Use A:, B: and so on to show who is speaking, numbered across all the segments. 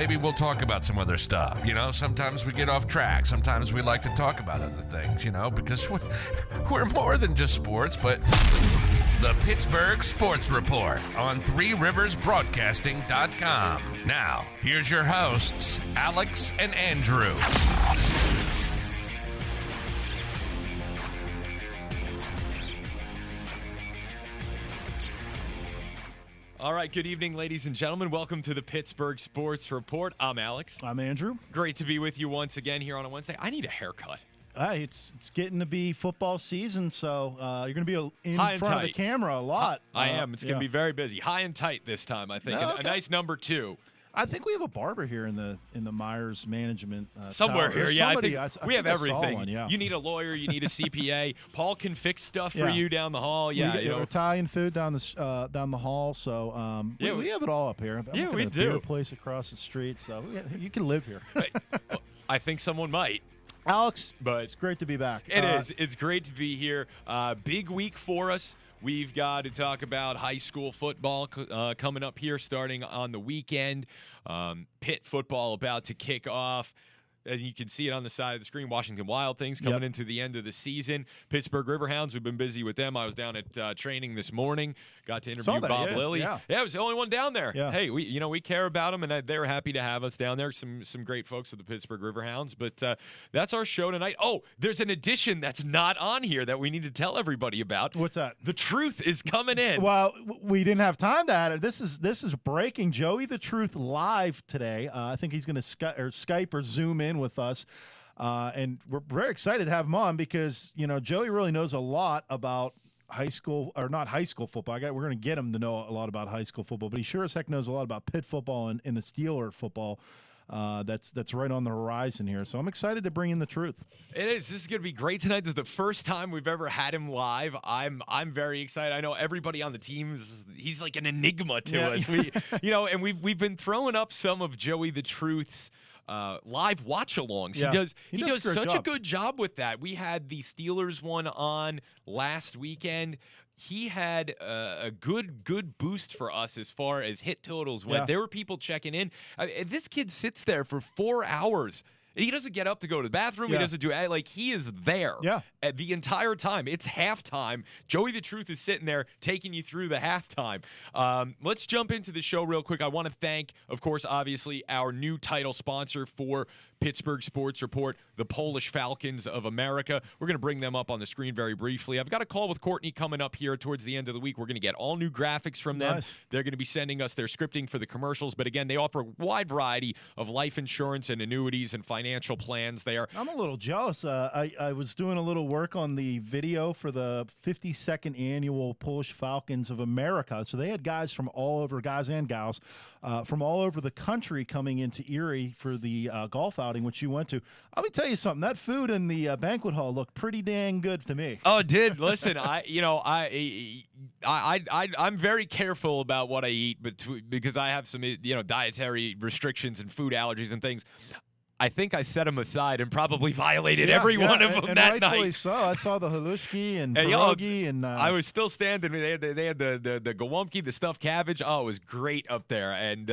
A: Maybe we'll talk about some other stuff. Sometimes we get off track. Sometimes we like to talk about other things, because we're more than just sports, but the Pittsburgh Sports Report on ThreeRiversBroadcasting.com. Now, here's your hosts, Alex and Andrew.
B: All right, good evening, ladies and gentlemen. Welcome to the Pittsburgh Sports Report. I'm Alex.
C: I'm Andrew.
B: Great to be with you once again here on a Wednesday. I need a haircut.
C: It's getting to be football season, so you're going to be in
B: High and
C: front of
B: tight.
C: the camera a lot.
B: I am. It's going to be very busy. High and tight this time, I think.
C: Okay.
B: A nice number 2.
C: I think we have a barber here in the Myers management
B: somewhere
C: tower.
B: here. Yeah,
C: somebody,
B: I think
C: I
B: we have
C: think I saw
B: everything.
C: one, yeah.
B: You need a lawyer. You need a CPA. Paul can fix stuff for
C: Yeah.
B: you down the hall. Yeah,
C: we get Italian food down the hall. So we have it all up here. I'm
B: we
C: at a
B: do.
C: beer place across the street, so you can live here.
B: I think someone might.
C: Alex,
B: But
C: it's great to be back.
B: It is. It's great to be here. Big week for us. We've got to talk about high school football coming up here starting on the weekend. Pitt football about to kick off. As you can see it on the side of the screen, Washington Wild Things coming into the end of the season. Pittsburgh Riverhounds, we've been busy with them. I was down at training this morning. Got to interview Bob Lilly. Yeah, I was the only one down there.
C: Yeah.
B: Hey, we care about them, and they were happy to have us down there. Some great folks with the Pittsburgh Riverhounds. But that's our show tonight. Oh, there's an addition that's not on here that we need to tell everybody about.
C: What's that?
B: The Truth is coming in.
C: Well, we didn't have time to add it. This is breaking. Joey the Truth live today. I think he's going to Skype or Zoom in with us. And we're very excited to have him on because, Joey really knows a lot about high school, or not high school football. We're going to get him to know a lot about high school football, but he sure as heck knows a lot about Pitt football and the Steeler football. That's right on the horizon here. So I'm excited to bring in the Truth.
B: It is. This is going to be great tonight. This is the first time we've ever had him live. I'm very excited. I know everybody on the team, he's like an enigma to us. And we've been throwing up some of Joey the Truth's live watch-alongs.
C: Yeah.
B: He does such a good job with that. We had the Steelers one on last weekend. He had a good boost for us as far as hit totals went.
C: Yeah.
B: There were people checking in. This kid sits there for 4 hours. He doesn't get up to go to the bathroom.
C: Yeah.
B: He doesn't do he is there the entire time. It's halftime. Joey the Truth is sitting there taking you through the halftime. Let's jump into the show real quick. I want to thank, of course, obviously, our new title sponsor for Pittsburgh Sports Report, the Polish Falcons of America. We're going to bring them up on the screen very briefly. I've got a call with Courtney coming up here towards the end of the week. We're going to get all new graphics from them.
C: Nice.
B: They're going to be sending us their scripting for the commercials. But again, they offer a wide variety of life insurance and annuities and financial plans there.
C: I'm a little jealous. I was doing a little work on the video for the 52nd annual Polish Falcons of America. So they had guys from all over, guys and gals, from all over the country coming into Erie for the golf outing, which you went to. Let me tell you something. That food in the banquet hall looked pretty dang good to me.
B: Oh, it did. Listen, I'm very careful about what I eat, because I have some dietary restrictions and food allergies and things. I think I set them aside and probably violated every one of them
C: and
B: that
C: rightfully
B: night.
C: so. I saw the halushki and pierogi and
B: I was still standing. They had the gołąbki, the stuffed cabbage. Oh, it was great up there. And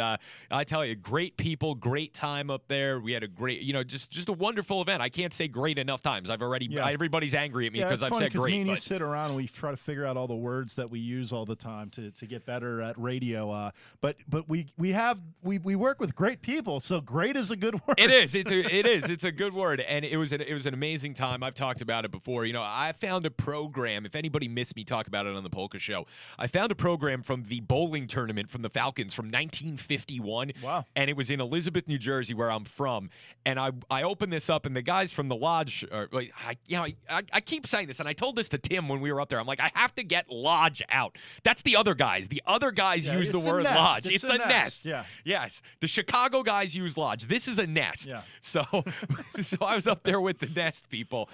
B: I tell you, great people, great time up there. We had a great, just a wonderful event. I can't say great enough times. Everybody's angry at me because I've said great.
C: Me and you sit around and we try to figure out all the words that we use all the time to get better at radio. But we work with great people, so great is a good word.
B: It is. It's a good word, and it was an amazing time. I've talked about it before. I found a program. If anybody missed me talk about it on the Polka Show, I found a program from the bowling tournament from the Falcons from 1951.
C: Wow!
B: And it was in Elizabeth, New Jersey, where I'm from. And I opened this up, and the guys from the lodge, I keep saying this, and I told this to Tim when we were up there. I'm like, I have to get lodge out. That's the other guys. The other guys use the word lodge.
C: It's a nest. Yeah.
B: Yes. The Chicago guys use lodge. This is a nest.
C: Yeah.
B: So I was up there with the nest people,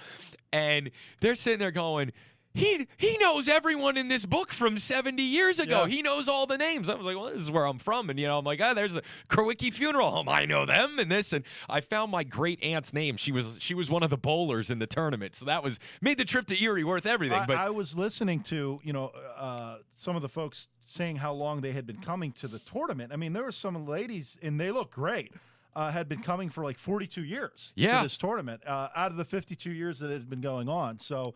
B: and they're sitting there going, He knows everyone in this book from 70 years ago.
C: Yeah.
B: He knows all the names. I was like, well, this is where I'm from. And, I'm like, there's the Krowicki Funeral Home. I know them and this. And I found my great aunt's name. She was one of the bowlers in the tournament. So that made the trip to Erie worth everything. But
C: I was listening to, some of the folks saying how long they had been coming to the tournament. I mean, there were some ladies, and they look great. Had been coming for like 42 years to this tournament out of the 52 years that it had been going on. So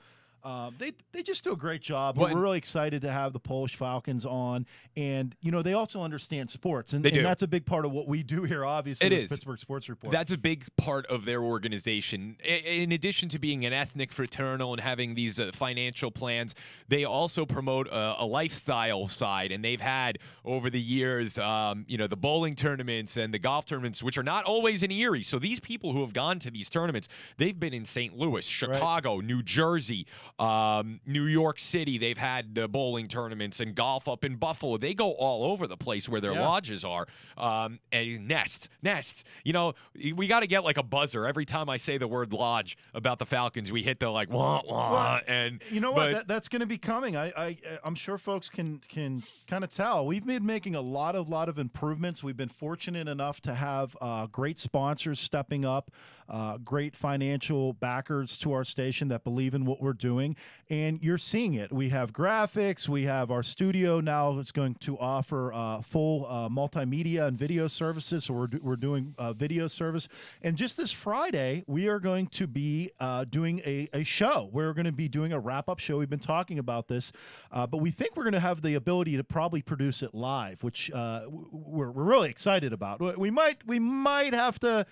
C: they just do a great job. We're really excited to have the Polish Falcons on, and they also understand sports, and that's a big part of what we do here. Obviously, with Pittsburgh Sports Report.
B: That's a big part of their organization. In addition to being an ethnic fraternal and having these financial plans, they also promote a lifestyle side, and they've had over the years, the bowling tournaments and the golf tournaments, which are not always in Erie. So these people who have gone to these tournaments, they've been in St. Louis, Chicago, New Jersey. New York City, they've had bowling tournaments and golf up in Buffalo. They go all over the place where their lodges are. And Nest. We got to get like a buzzer every time I say the word lodge about the Falcons. We hit the like wah wah.
C: Well, and you know what? That's going to be coming. I'm sure folks can kind of tell. We've been making a lot of improvements. We've been fortunate enough to have great sponsors stepping up, great financial backers to our station that believe in what we're doing. And you're seeing it. We have graphics. We have our studio now that's going to offer full multimedia and video services. So we're doing video service. And just this Friday, we are going to be doing a show. We're going to be doing a wrap-up show. We've been talking about this, but we think we're going to have the ability to probably produce it live, which we're really excited about. We might have to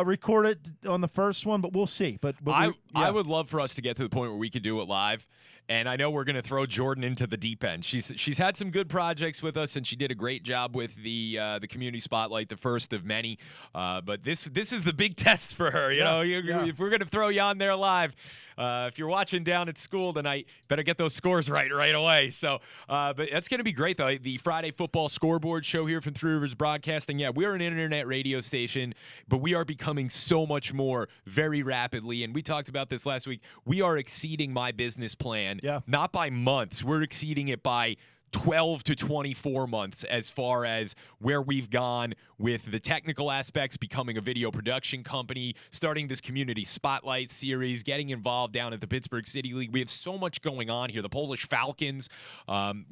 C: record it on the first one, but we'll see. But
B: I would love for us to get to the point where we could do it live. And I know we're going to throw Jordan into the deep end. She's had some good projects with us, and she did a great job with the community spotlight, the first of many. But this is the big test for her. If we're going to throw you on there live, if you're watching down at school tonight, better get those scores right away. So, but that's going to be great, though. The Friday Football Scoreboard Show here from Three Rivers Broadcasting. Yeah, we're an internet radio station, but we are becoming so much more very rapidly. And we talked about this last week. We are exceeding my business plan, not by months. We're exceeding it by 12 to 24 months as far as where we've gone with the technical aspects, becoming a video production company, starting this community spotlight series, getting involved down at the Pittsburgh City League. We have so much going on here. The Polish Falcons.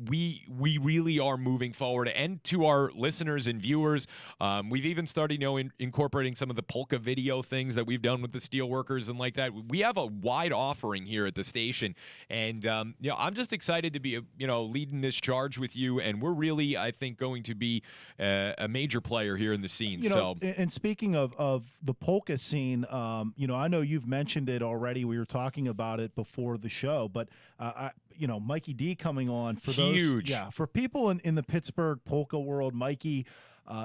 B: We really are moving forward. And to our listeners and viewers, we've even started incorporating some of the polka video things that we've done with the Steelworkers and like that. We have a wide offering here at the station. And I'm just excited to be leading this charge with you, and we're really, I think, going to be a major player here in the scene.
C: And speaking of the polka scene, I know you've mentioned it already. We were talking about it before the show, but Mikey D coming on for
B: huge.
C: For people in the Pittsburgh polka world. Mikey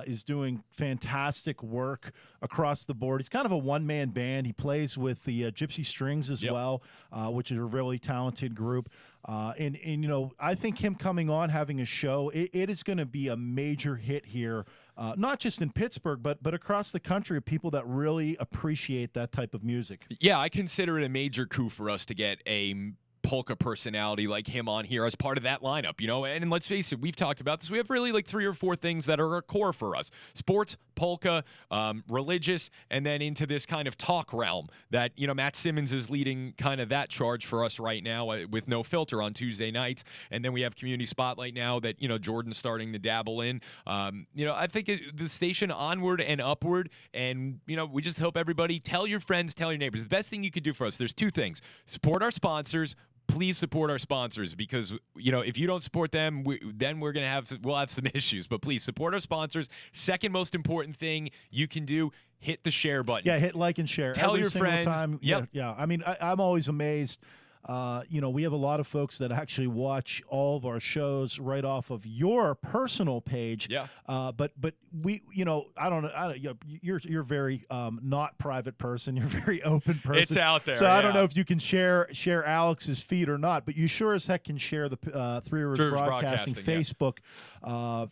C: is doing fantastic work across the board. He's kind of a one-man band. He plays with the Gypsy Strings as well, which is a really talented group. And I think him coming on, having a show, it is going to be a major hit here, not just in Pittsburgh, but across the country, of people that really appreciate that type of music.
B: Yeah, I consider it a major coup for us to get a polka personality like him on here as part of that lineup, and let's face it, we've talked about this. We have really like 3 or 4 things that are a core for us: sports, polka, religious, and then into this kind of talk realm that, Matt Simmons is leading kind of that charge for us right now with No Filter on Tuesday nights. And then we have Community Spotlight now that, Jordan's starting to dabble in. I think the station onward and upward, and, we just hope everybody, tell your friends, tell your neighbors. The best thing you could do for us, there's 2 things: support our sponsors. Please support our sponsors, because if you don't support them, we'll have some issues. But please support our sponsors. Second most important thing you can do: hit the share button.
C: Yeah, hit like and share.
B: Tell
C: every
B: your friends.
C: Time.
B: Yep.
C: Yeah. I mean, I'm always amazed. We have a lot of folks that actually watch all of our shows right off of your personal page.
B: Yeah.
C: But we, I don't know. You're very not private person. You're a very open person.
B: It's out there.
C: So I don't know if you can share Alex's feed or not, but you sure as heck can share the Three Rivers Broadcasting Facebook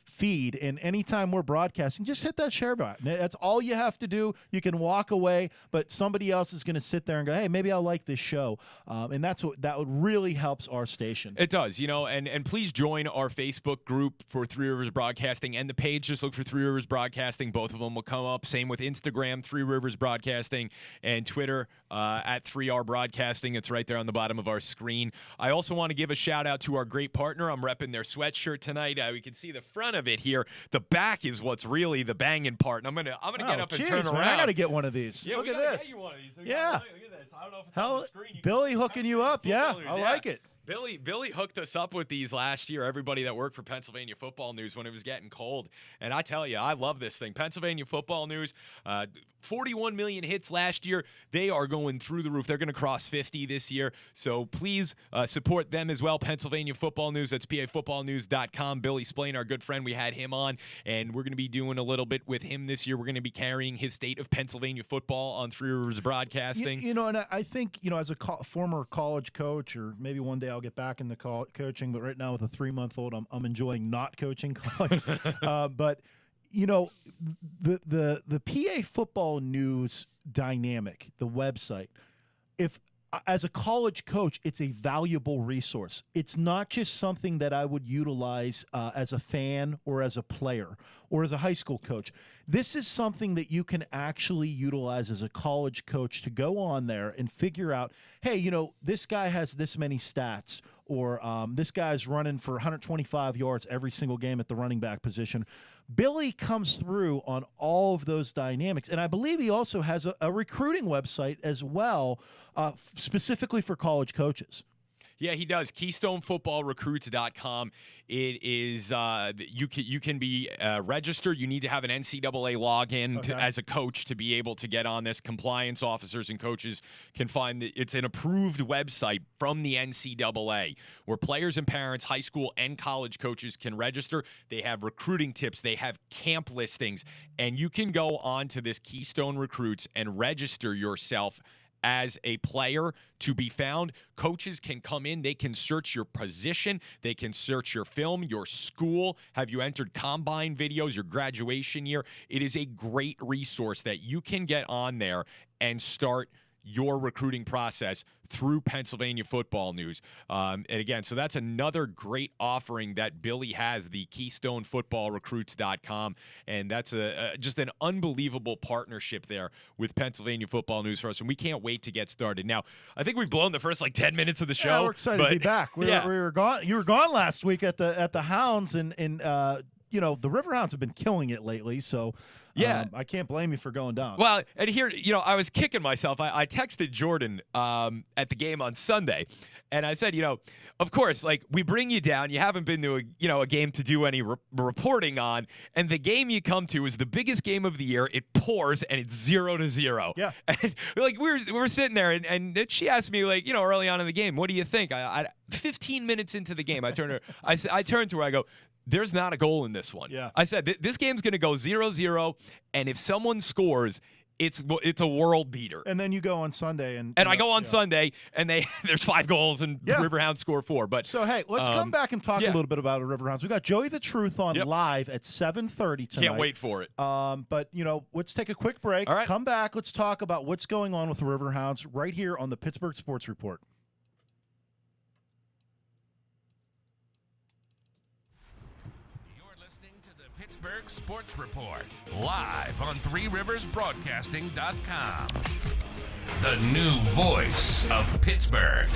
C: feed. And anytime we're broadcasting, just hit that share button. That's all you have to do. You can walk away, but somebody else is going to sit there and go, hey, maybe I like this show. And that's that would really helps our station.
B: It does, and please join our Facebook group for Three Rivers Broadcasting and the page. Just look for Three Rivers Broadcasting. Both of them will come up. Same with Instagram, Three Rivers Broadcasting, and Twitter at 3R Broadcasting. It's right there on the bottom of our screen. I also want to give a shout out to our great partner. I'm repping their sweatshirt tonight. We can see the front of it here. The back is what's really the banging part. And I'm gonna get up and turn around.
C: I got to get one of these.
B: Yeah,
C: look at this.
B: Get you one of these.
C: Yeah.
B: Look at this. I don't know if it's on the screen.
C: Billy hooking you up. Yeah, I like it.
B: Billy hooked us up with these last year, everybody that worked for Pennsylvania Football News when it was getting cold. And I tell you, I love this thing. Pennsylvania Football News, 41 million hits last year. They are going through the roof. They're going to cross 50 this year. So please support them as well. Pennsylvania Football News, that's PAFootballnews.com. Billy Splain, our good friend, we had him on, and we're going to be doing a little bit with him this year. We're going to be carrying his state of Pennsylvania football on Three Rivers Broadcasting.
C: And I think, as a former college coach, or maybe one day I'll get back into coaching, but right now with a 3-month-old, I'm enjoying not coaching college. But the PA Football News dynamic, the website, as a college coach, it's a valuable resource. It's not just something that I would utilize as a fan or as a player or as a high school coach. This is something that you can actually utilize as a college coach to go on there and figure out, hey, this guy has this many stats, or this guy's running for 125 yards every single game at the running back position. Billy comes through on all of those dynamics. And I believe he also has a recruiting website as well, specifically for college coaches.
B: Yeah, he does. KeystoneFootballRecruits.com. It is you can be registered. You need to have an NCAA login as a coach to be able to get on this. Compliance officers and coaches can find that it's an approved website from the NCAA where players and parents, high school and college coaches can register. They have recruiting tips. They have camp listings, and you can go on to this Keystone Recruits and register yourself as a player to be found. Coaches can come in, they can search your position, they can search your film, your school, have you entered combine videos, your graduation year. It is a great resource that you can get on there and start your recruiting process through Pennsylvania Football News. And again, so that's another great offering that Billy has, the KeystoneFootballRecruits.com. And that's just an unbelievable partnership there with Pennsylvania Football News for us. And we can't wait to get started. Now, I think we've blown the first 10 minutes of the show.
C: Yeah, we're excited to be back. We were gone. You were gone last week at the Hounds, and the River Hounds have been killing it lately. So
B: yeah,
C: I can't blame you for going down.
B: Well, and here, I was kicking myself. I texted Jordan at the game on Sunday, and I said, of course, we bring you down. You haven't been to a game to do any reporting on, and the game you come to is the biggest game of the year. It pours, and it's 0-0.
C: Yeah,
B: and we were sitting there, and she asked me early on in the game, what do you think? I 15 minutes into the game, I turned to her. I turned to her. I go, there's not a goal in this one.
C: Yeah.
B: I said, this game's going to go 0-0, and if someone scores, it's a world beater.
C: And then you go on Sunday. And
B: I go on Sunday, and there's 5 goals, and Riverhounds score 4. But
C: so, hey, let's come back and talk a little bit about the Riverhounds. We got Joey the Truth on live at 7:30 tonight.
B: Can't wait for it.
C: But, let's take a quick break.
B: All right.
C: Come back. Let's talk about what's going on with the Riverhounds right here on the Pittsburgh Sports Report.
A: Pittsburgh Sports Report, live on ThreeRiversBroadcasting.com. The new voice of Pittsburgh.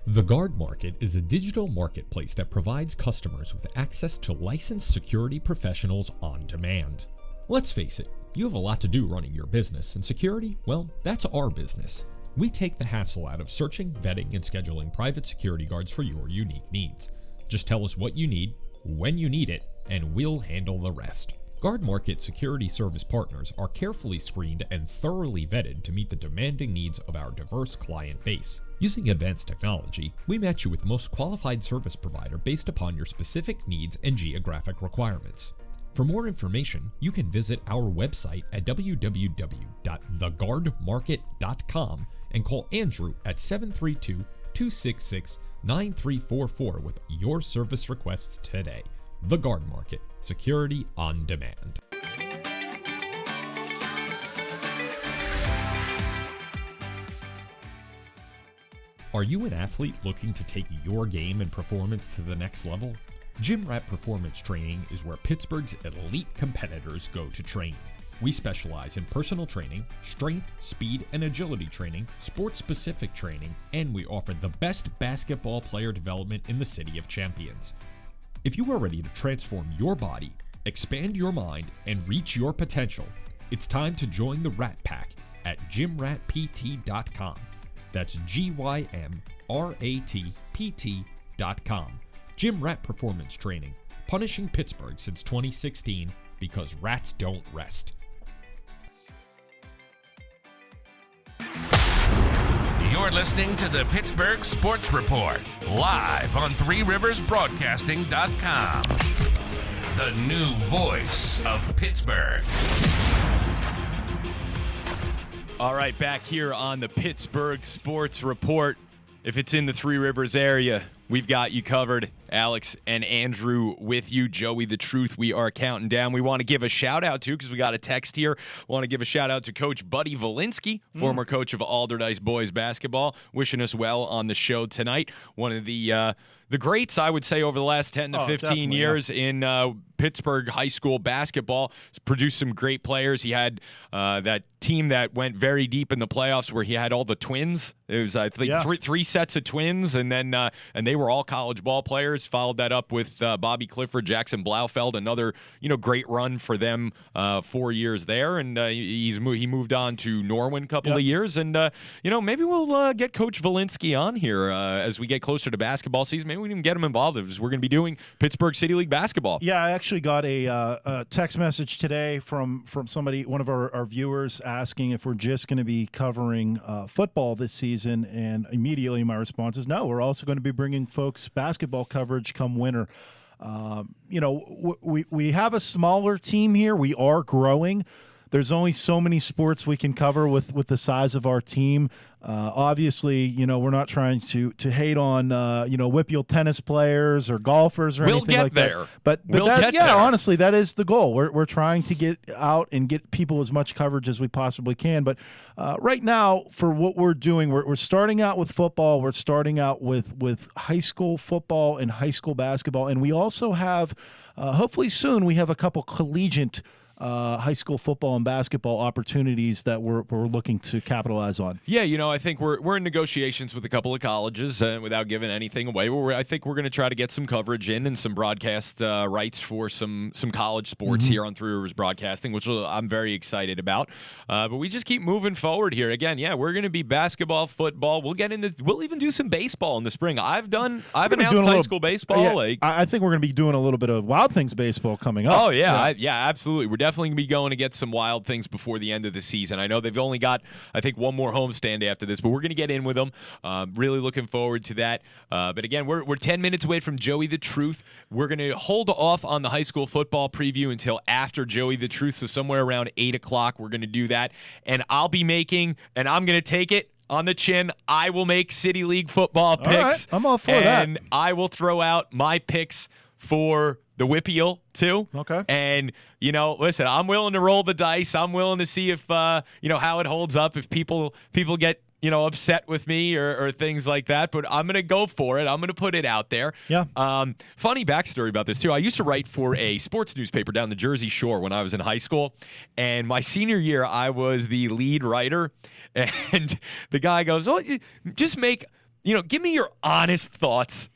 D: The Guard Market is a digital marketplace that provides customers with access to licensed security professionals on demand. Let's face it, you have a lot to do running your business, and security, well, that's our business. We take the hassle out of searching, vetting, and scheduling private security guards for your unique needs. Just tell us what you need, when you need it, and we'll handle the rest. Guard Market security service partners are carefully screened and thoroughly vetted to meet the demanding needs of our diverse client base. Using advanced technology, we match you with the most qualified service provider based upon your specific needs and geographic requirements. For more information, you can visit our website at www.theguardmarket.com and call Andrew at 732-266-9344 with your service requests today. The Guard Market, security on demand. Are you an athlete looking to take your game and performance to the next level? Gym Rat Performance Training is where Pittsburgh's elite competitors go to train. We specialize in personal training, strength, speed, and agility training, sports-specific training, and we offer the best basketball player development in the City of Champions. If you are ready to transform your body, expand your mind, and reach your potential, it's time to join the Rat Pack at gymratpt.com. That's GYMRATPT.com. Gym Rat Performance Training, punishing Pittsburgh since 2016 because rats don't rest.
A: You're listening to the Pittsburgh Sports Report, live on ThreeRiversBroadcasting.com. The new voice of Pittsburgh.
B: All right, back here on the Pittsburgh Sports Report. If it's in the Three Rivers area, we've got you covered. Alex and Andrew with you. Joey the Truth, we are counting down. We want to give a shout-out to, because we got a text here, want to give a shout-out to Coach Buddy Valinsky, former coach of Alderdice boys basketball, wishing us well on the show tonight. One of the greats, I would say, over the last 10 to 15 years in Pittsburgh high school basketball. He's produced some great players. He had that team that went very deep in the playoffs where he had all the twins. It was, I think, three sets of twins, and then and they were all college ball players. Followed that up with Bobby Clifford, Jackson Blaufeld, another great run for them 4 years there, and he moved on to Norwin a couple of years, and maybe we'll get Coach Valinsky on here as we get closer to basketball season. Maybe we can get him involved because we're going to be doing Pittsburgh City League basketball.
C: Yeah, I actually got a text message today from somebody, one of our viewers, asking if we're just going to be covering football this season, and immediately my response is no. We're also going to be bringing folks basketball coverage come winter. We have a smaller team here. We are growing. There's only so many sports we can cover with the size of our team. Obviously, we're not trying to hate on WPIAL tennis players or golfers or anything like that. But honestly, that is the goal. We're trying to get out and get people as much coverage as we possibly can. But right now, for what we're doing, we're starting out with football. We're starting out with high school football and high school basketball, and we also have, hopefully soon, we have a couple collegiate high school football and basketball opportunities that we're looking to capitalize on.
B: Yeah, I think we're in negotiations with a couple of colleges, without giving anything away. I think we're going to try to get some coverage in and some broadcast rights for some college sports here on Three Rivers Broadcasting, which I'm very excited about. But we just keep moving forward here. Again, we're going to be basketball, football. We'll even do some baseball in the spring. I've announced high school baseball.
C: I think we're going to be doing a little bit of Wild Things baseball coming up.
B: Oh yeah, absolutely. We're definitely going to be going to get some Wild Things before the end of the season. I know they've only got, I think, one more homestand after this, but we're going to get in with them. Really looking forward to that. But again, we're 10 minutes away from Joey the Truth. We're going to hold off on the high school football preview until after Joey the Truth, so somewhere around 8 o'clock we're going to do that. And I'm going to take it on the chin. I will make City League football picks.
C: All right. I'm all for that.
B: And I will throw out my picks for the WPIAL too.
C: Okay.
B: And, listen, I'm willing to roll the dice. I'm willing to see if, how it holds up, if people get, upset with me or things like that. But I'm going to go for it. I'm going to put it out there.
C: Yeah.
B: Funny backstory about this, too. I used to write for a sports newspaper down the Jersey Shore when I was in high school. And my senior year, I was the lead writer. And the guy goes, just give me your honest thoughts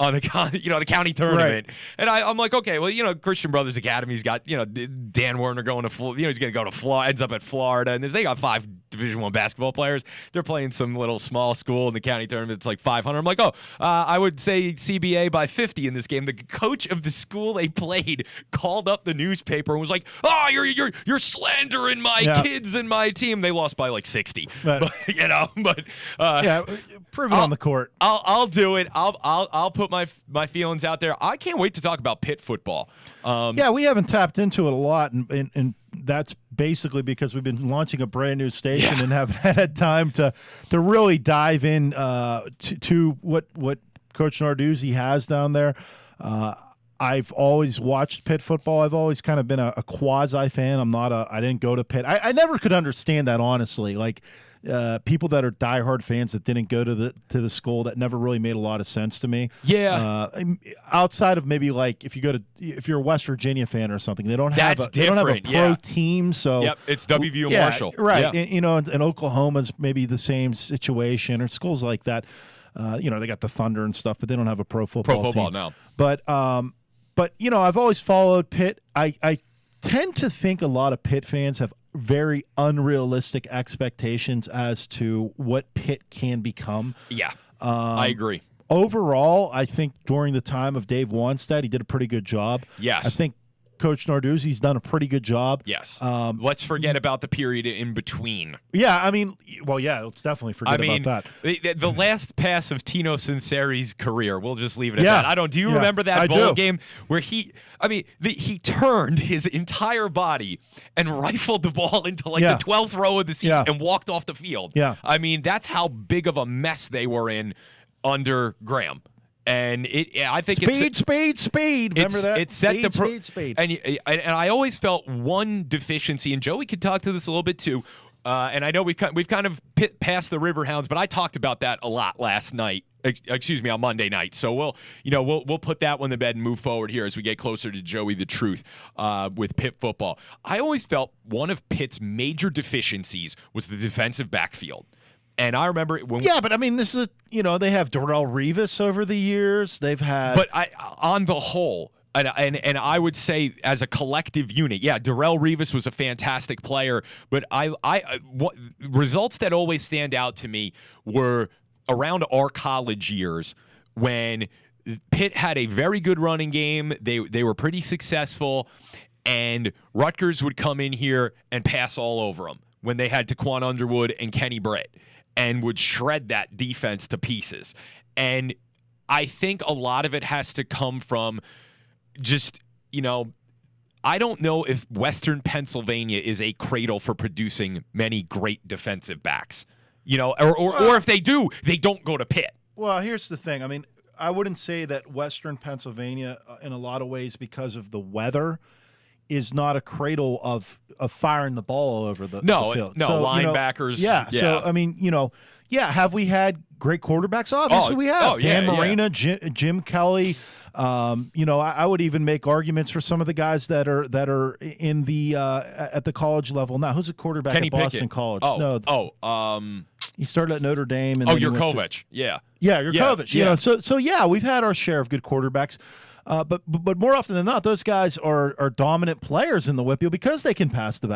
B: on the county tournament. Right. And I'm like, okay, well, Christian Brothers Academy's got, Dan Werner going to Florida, he's going to go to Florida, ends up at Florida, and they got 5 Division I basketball players. They're playing some little small school in the county tournament. It's like 500. I'm like, I would say CBA by 50 in this game. The coach of the school they played called up the newspaper and was like, you're slandering my kids and my team. They lost by like 60. Prove
C: it on the court.
B: I'll do it. I'll put my feelings out there. I can't wait to talk about Pitt football.
C: We haven't tapped into it a lot, and that's basically because we've been launching a brand new station and haven't had time to really dive in to what Coach Narduzzi has down there. I've always watched Pitt football. I've always kind of been a quasi fan. I didn't go to Pitt. I never could understand that, honestly. Like people that are diehard fans that didn't go to the school, that never really made a lot of sense to me.
B: Yeah.
C: Outside of maybe like if you're a West Virginia fan or something, they don't have a pro team. So
B: it's WVU Marshall.
C: Right. Yeah. And Oklahoma's maybe the same situation, or schools like that. They got the Thunder and stuff, but they don't have a pro football team.
B: No.
C: But I've always followed Pitt. I tend to think a lot of Pitt fans have very unrealistic expectations as to what Pitt can become.
B: Yeah, I agree.
C: Overall, I think during the time of Dave Wanstead, he did a pretty good job.
B: Yes.
C: I think Coach Narduzzi's done a pretty good job.
B: Yes. Let's forget about the period in between.
C: Yeah, let's definitely forget about
B: that. The last pass of Tino Sinceri's career, we'll just leave it at that. Do you remember that bowl game where he turned his entire body and rifled the ball into the 12th row of the seats and walked off the field?
C: Yeah.
B: That's how big of a mess they were in under Graham. And I think
C: speed. Remember that?
B: It set
C: speed.
B: And I always felt one deficiency, and Joey could talk to this a little bit too. And I know we've kind of passed the Riverhounds, but I talked about that a lot last night. On Monday night. So we'll put that one to bed and move forward here as we get closer to Joey the Truth with Pitt football. I always felt one of Pitt's major deficiencies was the defensive backfield. And I remember
C: this is they have Darrelle Revis over the years. They've had,
B: but on the whole, and I would say as a collective unit, Darrelle Revis was a fantastic player. But what results that always stand out to me were around our college years when Pitt had a very good running game. They were pretty successful, and Rutgers would come in here and pass all over them when they had Taquan Underwood and Kenny Britt, and would shred that defense to pieces. And I think a lot of it has to come from just, I don't know if Western Pennsylvania is a cradle for producing many great defensive backs, or if they do, they don't go to Pitt.
C: Well, here's the thing. I wouldn't say that Western Pennsylvania, in a lot of ways, because of the weather, is not a cradle of firing the ball over the field.
B: No, so, linebackers.
C: So, have we had great quarterbacks? Obviously, we have. Dan Marino, Jim Kelly. I would even make arguments for some of the guys that are in the at the college level now. Who's a quarterback
B: Kenny
C: at Boston
B: Pickett.
C: College? He started at Notre Dame. And
B: Yurkovich.
C: Yurkovich. We've had our share of good quarterbacks. But more often than not, those guys are dominant players in the WPIAL because they can pass the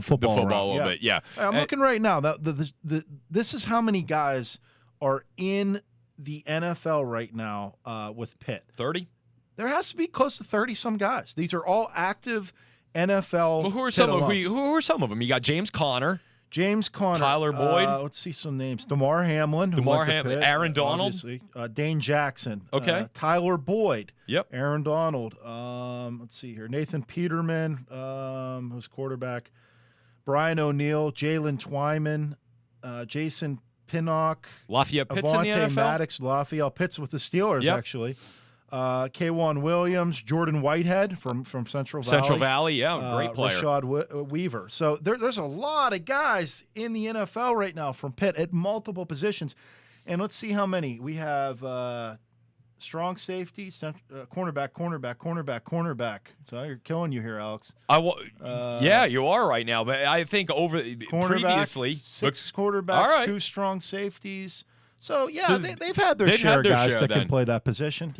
C: football
B: a little bit. Yeah,
C: I'm looking right now. This is how many guys are in the NFL right now with Pitt.
B: 30.
C: There has to be close to 30-some guys. These are all active NFL.
B: Well, who are some of them? You got James Conner.
C: Tyler
B: Boyd.
C: Let's see some names. Damar Hamlin.
B: Pitt, Aaron Donald.
C: Obviously. Dane Jackson.
B: Okay.
C: Tyler Boyd.
B: Yep.
C: Aaron Donald. Let's see here. Nathan Peterman, who's quarterback. Brian O'Neill. Jalen Twyman. Jason Pinnock.
B: Lafayette Pitts in the NFL.
C: Maddox. Lafayette Pitts with the Steelers, actually. K'Wan Williams, Jordan Whitehead from Central Valley.
B: Central Valley, great player.
C: Rashad Weaver. So there's a lot of guys in the NFL right now from Pitt at multiple positions. And let's see how many. We have strong safety, cornerback. So you're killing you here, Alex.
B: You are right now. But I think previously.
C: 6 quarterbacks, 2 strong safeties. So they've had their share of guys that can play that position,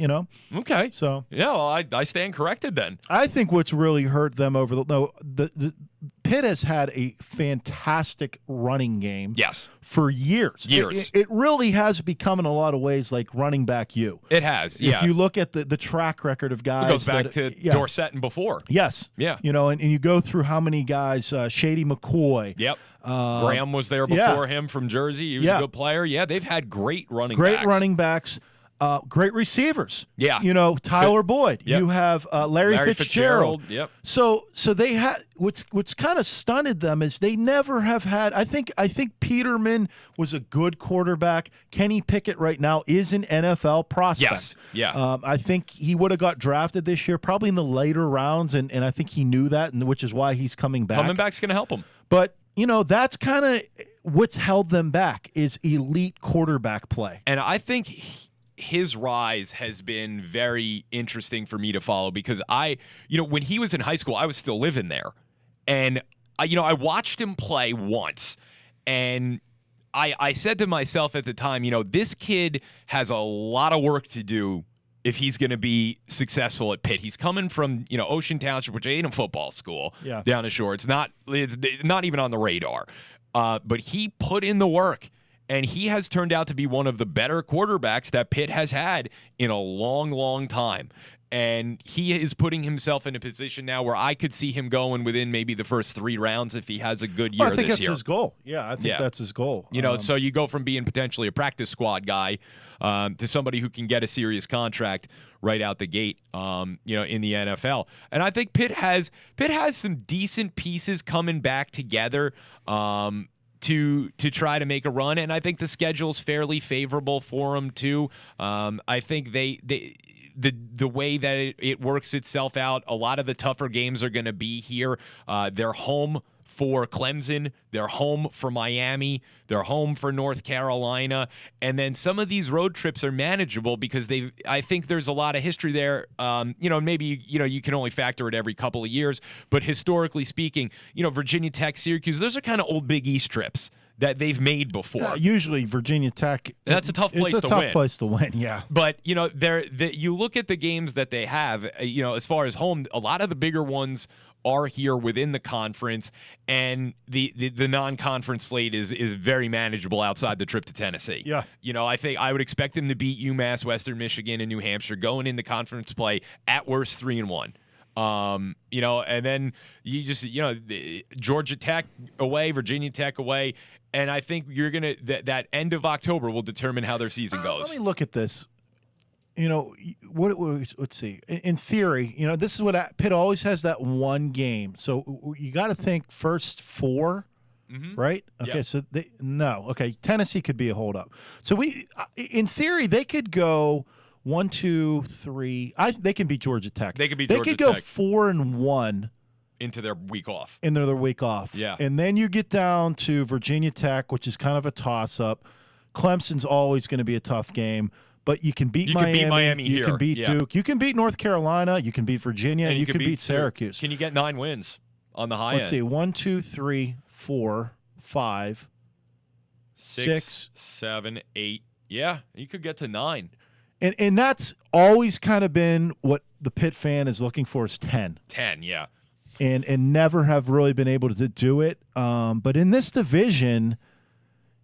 B: Okay.
C: So
B: I stand corrected then.
C: I think what's really hurt them over the Pitt has had a fantastic running game.
B: Yes.
C: For years. It really has become in a lot of ways like running back U.
B: It has. Yeah.
C: If you look at the track record of guys,
B: it goes back to Dorsett and before.
C: Yes.
B: Yeah.
C: And you go through how many guys, Shady McCoy.
B: Yep. Graham was there before him from Jersey. He was a good player. Yeah, they've had great running backs.
C: great receivers.
B: Yeah.
C: Tyler Boyd.
B: Yep.
C: You have Larry Fitzgerald.
B: Yep.
C: So they had what's kind of stunted them is they never have had. I think Peterman was a good quarterback. Kenny Pickett right now is an NFL prospect.
B: Yes. Yeah.
C: I think he would have got drafted this year, probably in the later rounds, and I think he knew that, and which is why he's coming back.
B: Coming back's going to help him.
C: But that's kind of what's held them back is elite quarterback play.
B: And I think his rise has been very interesting for me to follow because when he was in high school, I was still living there. And, I watched him play once. And I said to myself at the time, this kid has a lot of work to do if he's going to be successful at Pitt. He's coming from, Ocean Township, which ain't a football school down the shore. It's not even on the radar. But he put in the work. And he has turned out to be one of the better quarterbacks that Pitt has had in a long, long time. And he is putting himself in a position now where I could see him going within maybe the first 3 rounds if he has a good year this year.
C: I think that's his goal. Yeah, I think that's his goal.
B: So you go from being potentially a practice squad guy to somebody who can get a serious contract right out the gate, in the NFL. And I think Pitt has some decent pieces coming back together. To try to make a run, and I think the schedule's fairly favorable for them too. I think the way that it works itself out, a lot of the tougher games are going to be here. They're home for Clemson, they're home for Miami, they're home for North Carolina, and then some of these road trips are manageable because I think there's a lot of history there. Maybe you can only factor it every couple of years, but historically speaking, Virginia Tech, Syracuse, those are kind of old Big East trips that they've made before.
C: Usually Virginia Tech,
B: that's a tough place to win.
C: It's a tough place to win, yeah.
B: But, you look at the games that they have, as far as home, a lot of the bigger ones are here within the conference, and the non-conference slate is very manageable outside the trip to Tennessee.
C: Yeah.
B: I think I would expect them to beat UMass, Western Michigan, and New Hampshire going into conference play at worst 3-1. And then you just, Georgia Tech away, Virginia Tech away, and I think you're going to that end of October will determine how their season goes.
C: Let me look at this. Let's see. In theory, this is what Pitt always has, that one game. So you got to think first 4, right? Okay,
B: yep.
C: So Tennessee could be a holdup. So in theory, they could go 1, 2, 3. They can beat Georgia Tech.
B: They could
C: go 4-1
B: into their week off.
C: Yeah, and then you get down to Virginia Tech, which is kind of a toss-up. Clemson's always going to be a tough game. But you can beat Miami. You can beat Duke. You can beat North Carolina. You can beat Virginia. And you can beat Syracuse.
B: Can you get 9 wins on the high end?
C: Let's see. 1, 2, 3, 4, 5, 6,
B: 7, 8. Yeah, you could get to 9.
C: And that's always kind of been what the Pitt fan is looking for, is 10.
B: 10, yeah.
C: And never have really been able to do it. But in this division,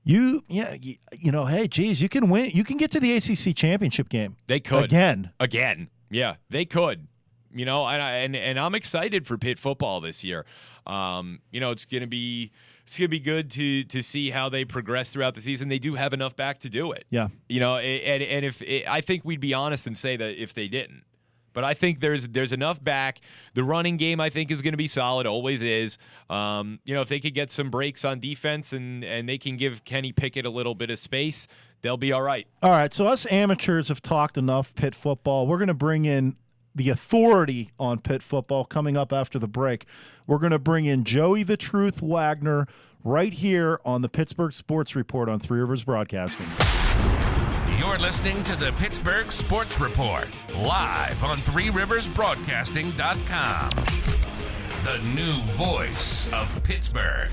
C: hey, geez, you can win. You can get to the ACC championship game.
B: They could
C: again.
B: Yeah, they could. And I'm excited for Pitt football this year. It's gonna be good to see how they progress throughout the season. They do have enough back to do it.
C: Yeah.
B: And if I think we'd be honest and say that if they didn't. But I think there's enough back. The running game, I think, is going to be solid. Always is. If they could get some breaks on defense and they can give Kenny Pickett a little bit of space, they'll be all right.
C: All right, so us amateurs have talked enough Pitt football. We're going to bring in the authority on Pitt football coming up after the break. We're going to bring in Joey the Truth Wagner right here on the Pittsburgh Sports Report on Three Rivers Broadcasting.
A: You're listening to the Pittsburgh Sports Report, live on ThreeRiversBroadcasting.com. The new voice of Pittsburgh.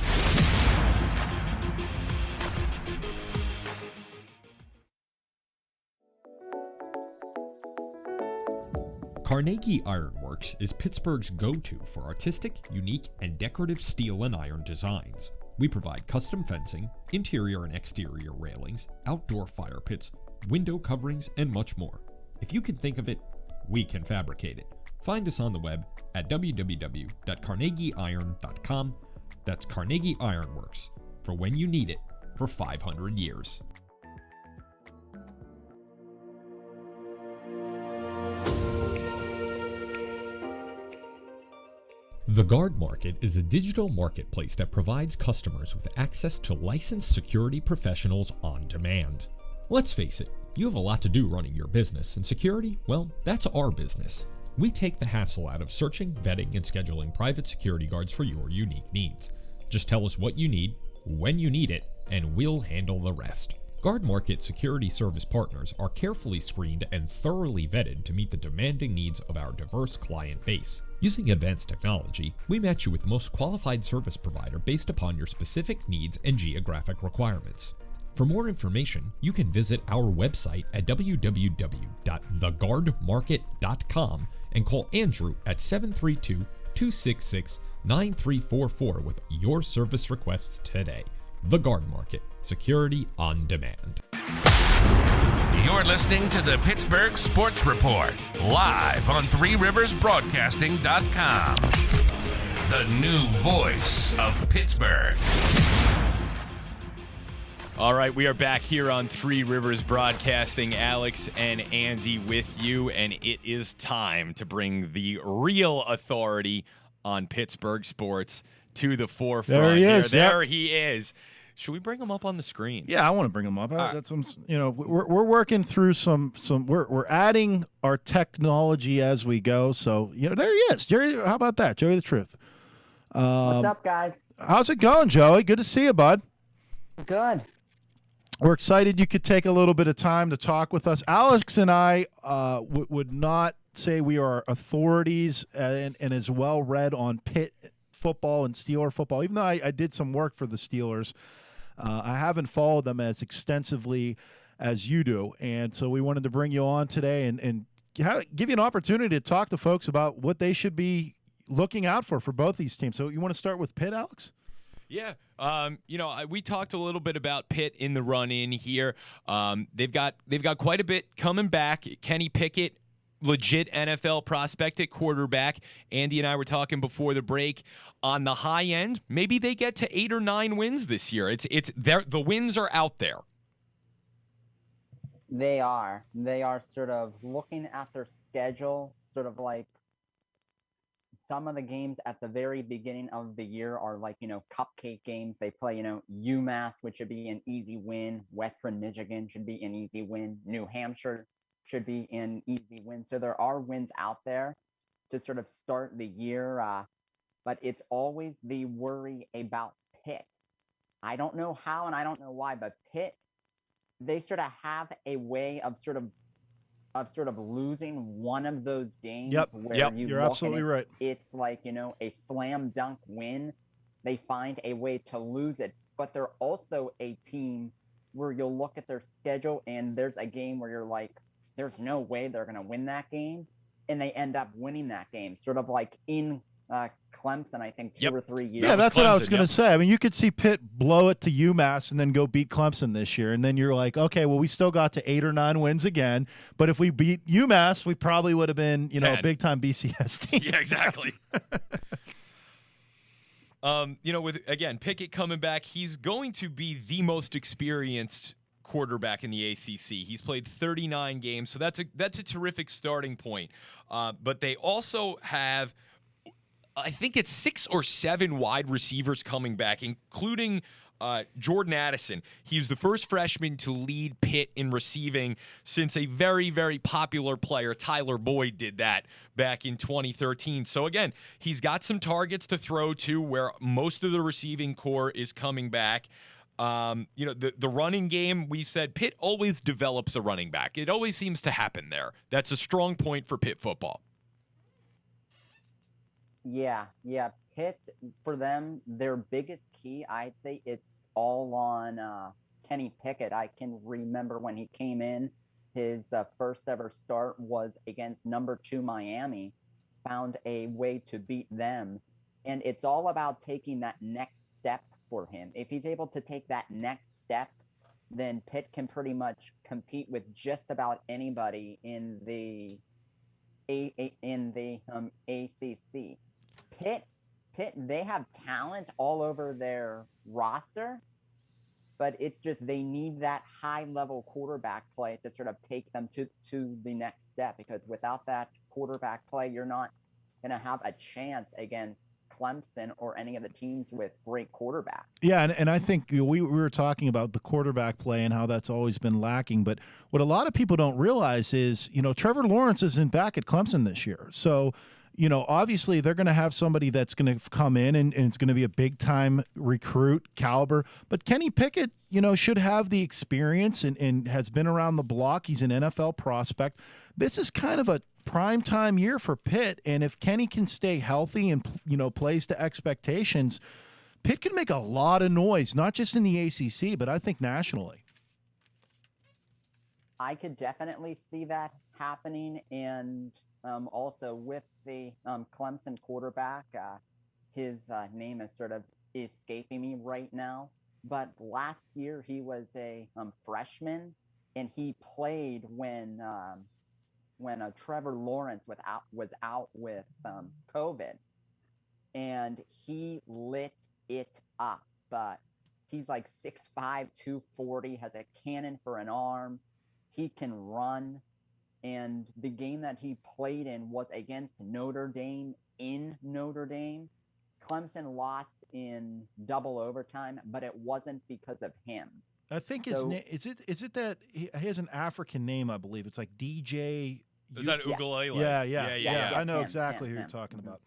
D: Carnegie Ironworks is Pittsburgh's go-to for artistic, unique, and decorative steel and iron designs. We provide custom fencing, interior and exterior railings, outdoor fire pits, window coverings, and much more. If you can think of it, we can fabricate it. Find us on the web at www.carnegieiron.com. That's Carnegie Ironworks, for when you need it for 500 years. The Guard Market is a digital marketplace that provides customers with access to licensed security professionals on demand. Let's face it, you have a lot to do running your business, and security, well, that's our business. We take the hassle out of searching, vetting, and scheduling private security guards for your unique needs. Just tell us what you need, when you need it, and we'll handle the rest. Guard Market security service partners are carefully screened and thoroughly vetted to meet the demanding needs of our diverse client base. Using advanced technology, we match you with the most qualified service provider based upon your specific needs and geographic requirements. For more information, you can visit our website at www.theguardmarket.com and call Andrew at 732-266-9344 with your service requests today. The Guard Market, security on demand.
A: You're listening to the Pittsburgh Sports Report, live on ThreeRiversBroadcasting.com. The new voice of Pittsburgh.
B: All right, we are back here on Three Rivers Broadcasting. Alex and Andy with you, and it is time to bring the real authority on Pittsburgh sports to the forefront.
C: There he is.
B: There he is. Should we bring him up on the screen?
C: Yeah, I want to bring him up. That's we're working through some. We're adding our technology as we go. So there he is, Jerry. How about that, Joey the Truth?
E: What's up, guys?
C: How's it going, Joey? Good to see you, bud.
E: Good.
C: We're excited you could take a little bit of time to talk with us. Alex and I would not say we are authorities and as well read on Pitt football and Steeler football, even though I did some work for the Steelers. I haven't followed them as extensively as you do, and so we wanted to bring you on today and give you an opportunity to talk to folks about what they should be looking out for both these teams. So you want to start with Pitt, Alex?
B: Yeah. We talked a little bit about Pitt in the run-in here. They've got quite a bit coming back. Kenny Pickett, legit NFL prospect at quarterback. Andy and I were talking before the break. On the high end, maybe they get to 8 or 9 wins this year. It's there. The wins are out there.
E: They are sort of looking at their schedule, sort of like some of the games at the very beginning of the year are like, cupcake games. They play, UMass, which should be an easy win. Western Michigan should be an easy win. New Hampshire should be an easy win. So there are wins out there to sort of start the year. But it's always the worry about Pitt. I don't know how and I don't know why, but Pitt, they sort of have a way of sort of losing one of those games where
C: you're absolutely right.
E: It's like, a slam dunk win. They find a way to lose it, but they're also a team where you'll look at their schedule and there's a game where you're like, there's no way they're going to win that game. And they end up winning that game, sort of like in Clemson, I think, 2 or 3 years.
C: Yeah, that's what I was going to say. I mean, you could see Pitt blow it to UMass and then go beat Clemson this year. And then you're like, okay, well, we still got to 8 or 9 wins again. But if we beat UMass, we probably would have been, a big-time BCS team.
B: Yeah, exactly. With, again, Pickett coming back, he's going to be the most experienced quarterback in the ACC. He's played 39 games, so that's a terrific starting point. But they also have, I think it's 6 or 7 wide receivers coming back, including Jordan Addison. He's the first freshman to lead Pitt in receiving since a very, very popular player, Tyler Boyd, did that back in 2013. So again, he's got some targets to throw to where most of the receiving core is coming back. The running game, we said Pitt always develops a running back. It always seems to happen there. That's a strong point for Pitt football.
E: Yeah. Pitt, for them, their biggest key, I'd say it's all on Kenny Pickett. I can remember when he came in, his first ever start was against number 2 Miami, found a way to beat them. And it's all about taking that next step for him. If he's able to take that next step, then Pitt can pretty much compete with just about anybody in the ACC. Pitt, they have talent all over their roster, but it's just they need that high-level quarterback play to sort of take them to the next step, because without that quarterback play, you're not going to have a chance against Clemson or any of the teams with great quarterbacks.
C: Yeah, and I think we were talking about the quarterback play and how that's always been lacking. But what a lot of people don't realize is, Trevor Lawrence isn't back at Clemson this year. So, obviously they're going to have somebody that's going to come in and it's going to be a big-time recruit caliber. But Kenny Pickett, should have the experience and has been around the block. He's an NFL prospect. This is kind of a prime-time year for Pitt, and if Kenny can stay healthy and, plays to expectations, Pitt can make a lot of noise, not just in the ACC, but I think nationally.
E: I could definitely see that happening, and also with the Clemson quarterback, his name is sort of escaping me right now. But last year he was a freshman, and he played when Trevor Lawrence was out with COVID, and he lit it up. But he's like 6'5", 240, has a cannon for an arm. He can run. And the game that he played in was against Notre Dame in Notre Dame. Clemson lost in double overtime, but it wasn't because of him.
C: I think his name is it that he has an African name, I believe. It's like DJ.
B: Is that Ugalele?
C: Yeah. I know exactly who you're talking about.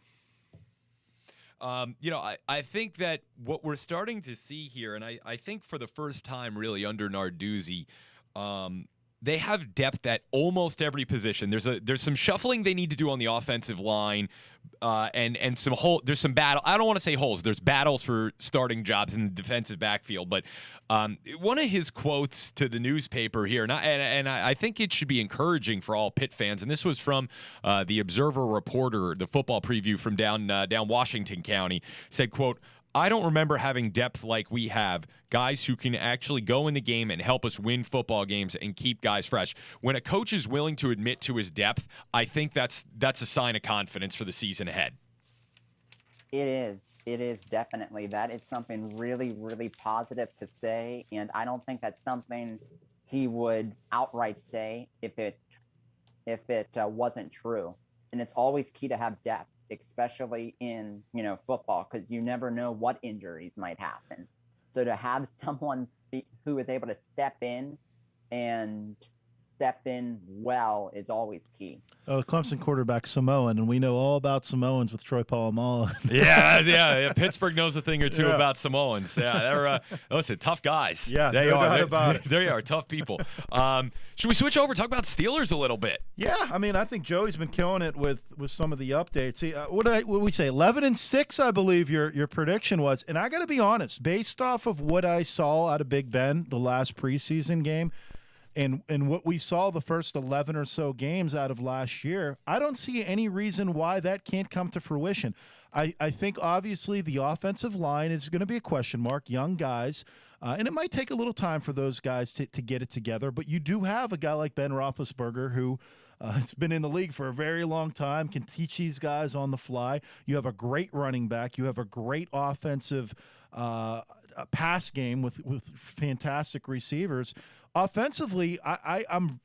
B: I think that what we're starting to see here, and I think for the first time really under Narduzzi, they have depth at almost every position. There's some shuffling they need to do on the offensive line, and there's some battle. I don't want to say holes. There's battles for starting jobs in the defensive backfield. But one of his quotes to the newspaper here, and I think it should be encouraging for all Pitt fans. And this was from the Observer reporter, the football preview from down Washington County. Said, quote, "I don't remember having depth like we have, guys who can actually go in the game and help us win football games and keep guys fresh." When a coach is willing to admit to his depth, I think that's a sign of confidence for the season ahead.
E: It is. It is definitely. That is something really, really positive to say, and I don't think that's something he would outright say if it wasn't true. And it's always key to have depth, especially in football, because you never know what injuries might happen. So to have someone who is able to step in well is always key.
C: Oh, the Clemson quarterback Samoan, and we know all about Samoans with Troy Polamalu.
B: yeah. Pittsburgh knows a thing or two about Samoans. Yeah, they're listen, tough guys.
C: Yeah, they are.
B: They are tough people. Should we switch over, talk about Steelers a little bit?
C: Yeah, I think Joey's been killing it with some of the updates. See, what did we say? 11-6, I believe your prediction was. And I got to be honest, based off of what I saw out of Big Ben the last preseason game, and what we saw the first 11 or so games out of last year, I don't see any reason why that can't come to fruition. I think obviously the offensive line is going to be a question mark, young guys, and it might take a little time for those guys to get it together. But you do have a guy like Ben Roethlisberger who has been in the league for a very long time, can teach these guys on the fly. You have a great running back. You have a great offensive pass game with fantastic receivers. Offensively, I'm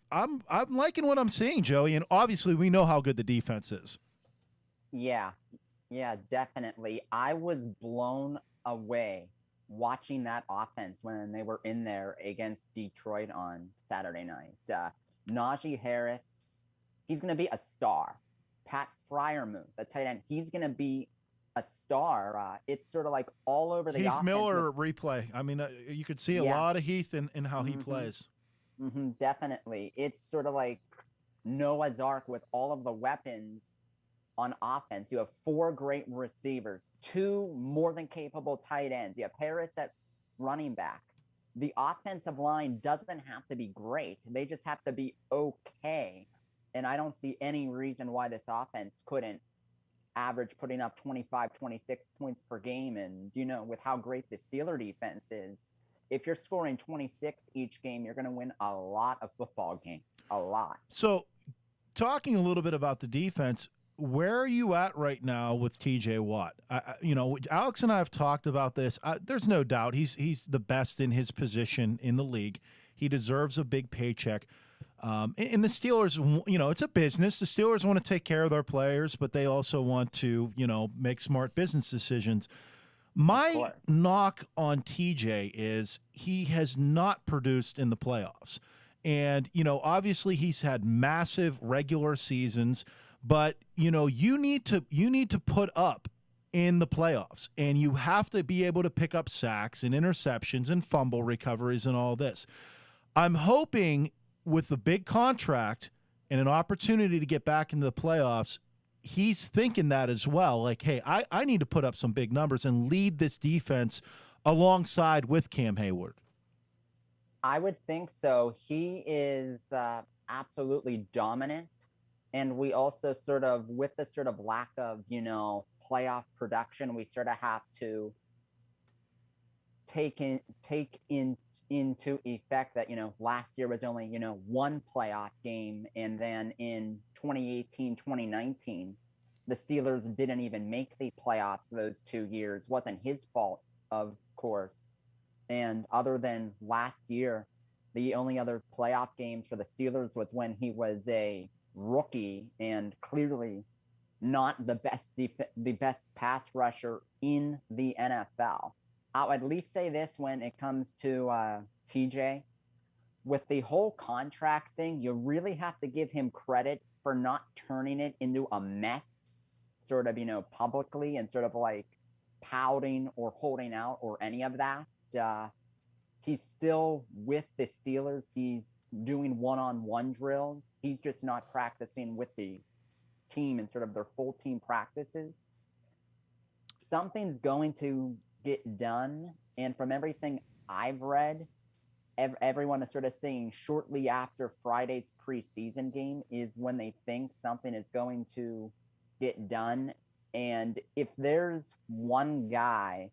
C: liking what I'm seeing, Joey, and obviously we know how good the defense is.
E: Yeah, definitely. I was blown away watching that offense when they were in there against Detroit on Saturday night. Najee Harris, he's going to be a star. Pat Fryermuth, the tight end, he's going to be a star. It's sort of like all over the
C: Heath
E: offense.
C: Miller replay. You could see a lot of Heath in how he plays.
E: Definitely. It's sort of like Noah's Ark with all of the weapons on offense. You have 4 great receivers, 2 more than capable tight ends. You have Harris at running back. The offensive line doesn't have to be great. They just have to be okay. And I don't see any reason why this offense couldn't average putting up 25, 26 points per game. And, with how great the Steeler defense is, if you're scoring 26 each game, you're going to win a lot of football games, a lot.
C: So talking a little bit about the defense, where are you at right now with TJ Watt? Alex and I have talked about this. There's no doubt he's the best in his position in the league. He deserves a big paycheck. And the Steelers, it's a business. The Steelers want to take care of their players, but they also want to, make smart business decisions. My knock on TJ is he has not produced in the playoffs. And, obviously he's had massive regular seasons, but, you need to put up in the playoffs, and you have to be able to pick up sacks and interceptions and fumble recoveries and all this. I'm hoping with the big contract and an opportunity to get back into the playoffs, he's thinking that as well. Like, hey, I need to put up some big numbers and lead this defense alongside with Cam Hayward.
E: I would think so. He is absolutely dominant. And we also sort of, with the sort of lack of, playoff production, we sort of have to take into effect that, last year was only, one playoff game. And then in 2018, 2019, the Steelers didn't even make the playoffs those 2 years. Wasn't his fault, of course. And other than last year, the only other playoff games for the Steelers was when he was a rookie and clearly not the best pass rusher in the NFL. I'll at least say this when it comes to TJ. With the whole contract thing, you really have to give him credit for not turning it into a mess, sort of, publicly, and sort of like pouting or holding out or any of that. He's still with the Steelers. He's doing one-on-one drills. He's just not practicing with the team and sort of their full team practices. Something's going to get done. And from everything I've read, everyone is sort of saying shortly after Friday's preseason game is when they think something is going to get done. And if there's one guy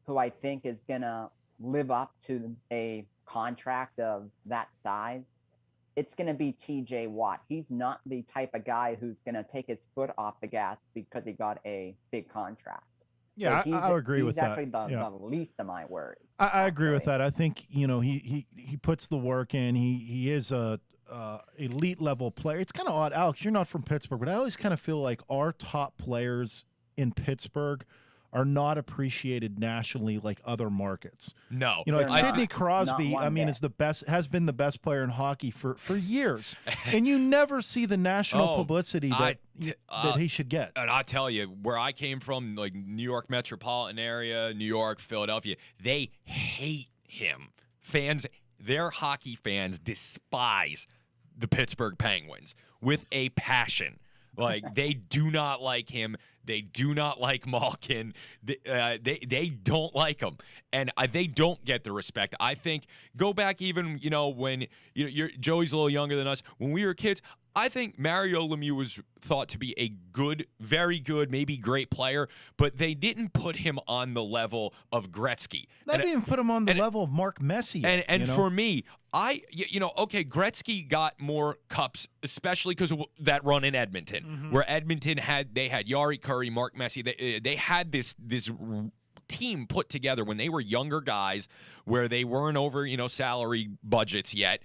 E: who I think is going to live up to a contract of that size, it's going to be TJ Watt. He's not the type of guy who's going to take his foot off the gas because he got a big contract.
C: Yeah, I agree with that.
E: He's actually the least of my worries.
C: I agree with that. I think, he puts the work in. He is a elite level player. It's kind of odd, Alex, you're not from Pittsburgh, but I always kind of feel like our top players in Pittsburgh are not appreciated nationally like other markets.
B: No.
C: Like Sidney Crosby, is has been the best player in hockey for years. And you never see the national publicity that he should get.
B: And I tell you, where I came from, like New York metropolitan area, New York, Philadelphia, they hate him. Their hockey fans despise the Pittsburgh Penguins with a passion. Like, they do not like him. They do not like Malkin. They don't like him, and they don't get the respect. I think go back even when Joey's a little younger than us. When we were kids, I think Mario Lemieux was thought to be a good, very good, maybe great player, but they didn't put him on the level of Gretzky.
C: They didn't even put him on the level of Mark Messier.
B: And for me, okay, Gretzky got more cups, especially because of that run in Edmonton, where Edmonton had Yari Curry, Mark Messier. They had this team put together when they were younger guys, where they weren't over salary budgets yet.